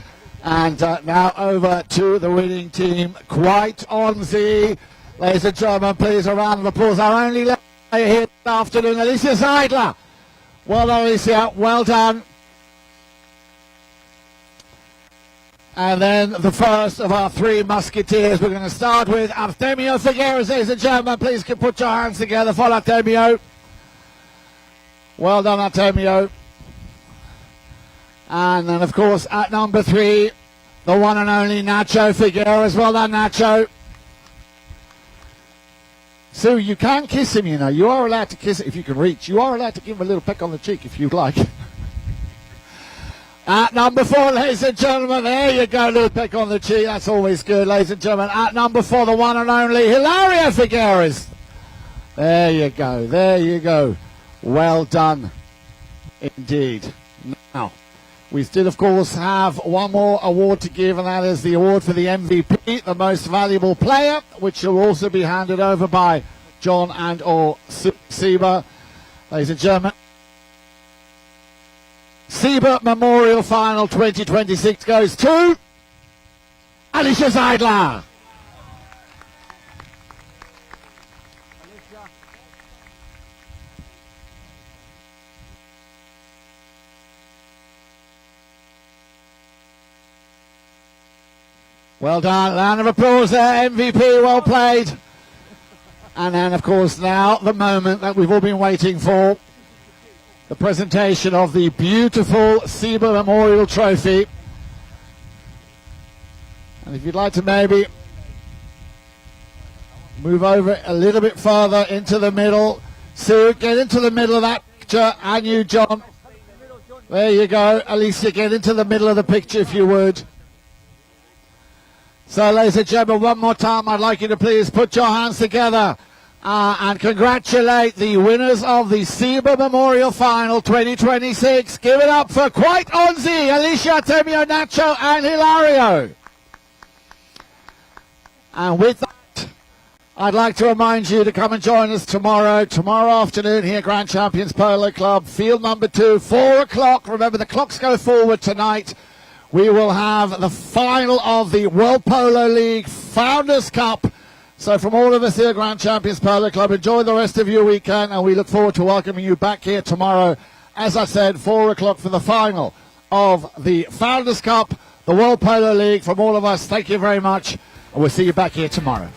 And now over to the winning team. Quite on the, ladies and gentlemen, please a round of applause. Our only player here this afternoon, Alicia Seidler. Well done, Alicia. Well done. And then the first of our 3 musketeers. We're going to start with Artemio Figueres, ladies and gentlemen. Please put your hands together for Artemio. Well done, Artemio. And then, of course, at number 3, the one and only Nacho Figueres. Well done, Nacho. Sue, you can kiss him, you know. You are allowed to kiss him if you can reach. You are allowed to give him a little peck on the cheek if you'd like. At number 4, ladies and gentlemen, there you go, little peck on the cheek. That's always good, ladies and gentlemen. At number 4, the one and only Hilario Figueres. There you go, there you go. Well done, indeed. Now, we still, of course, have one more award to give, and that is the award for the MVP, the most valuable player, which will also be handed over by John and or Sieber. Ladies and gentlemen, Sieber Memorial Final 2026 goes to Alicia Seidler. Well done. Round of applause there. MVP, well played. And then, of course, now the moment that we've all been waiting for. The presentation of the beautiful Sieber Memorial Trophy. And if you'd like to maybe move over a little bit further into the middle. Sue, get into the middle of that picture. And you, John. There you go. Alicia, get into the middle of the picture if you would. So, ladies and gentlemen, one more time, I'd like you to please put your hands together and congratulate the winners of the Sieber Memorial Final 2026. Give it up for Quite Onzi, Alicia, Temio, Nacho, and Hilario. And with that, I'd like to remind you to come and join us tomorrow afternoon here at Grand Champions Polo Club, field number 2, 4 o'clock. Remember, the clocks go forward tonight. We will have the final of the World Polo League Founders Cup. So from all of us here at Grand Champions Polo Club, enjoy the rest of your weekend, and we look forward to welcoming you back here tomorrow. As I said, 4 o'clock for the final of the Founders Cup, the World Polo League. From all of us, thank you very much, and we'll see you back here tomorrow.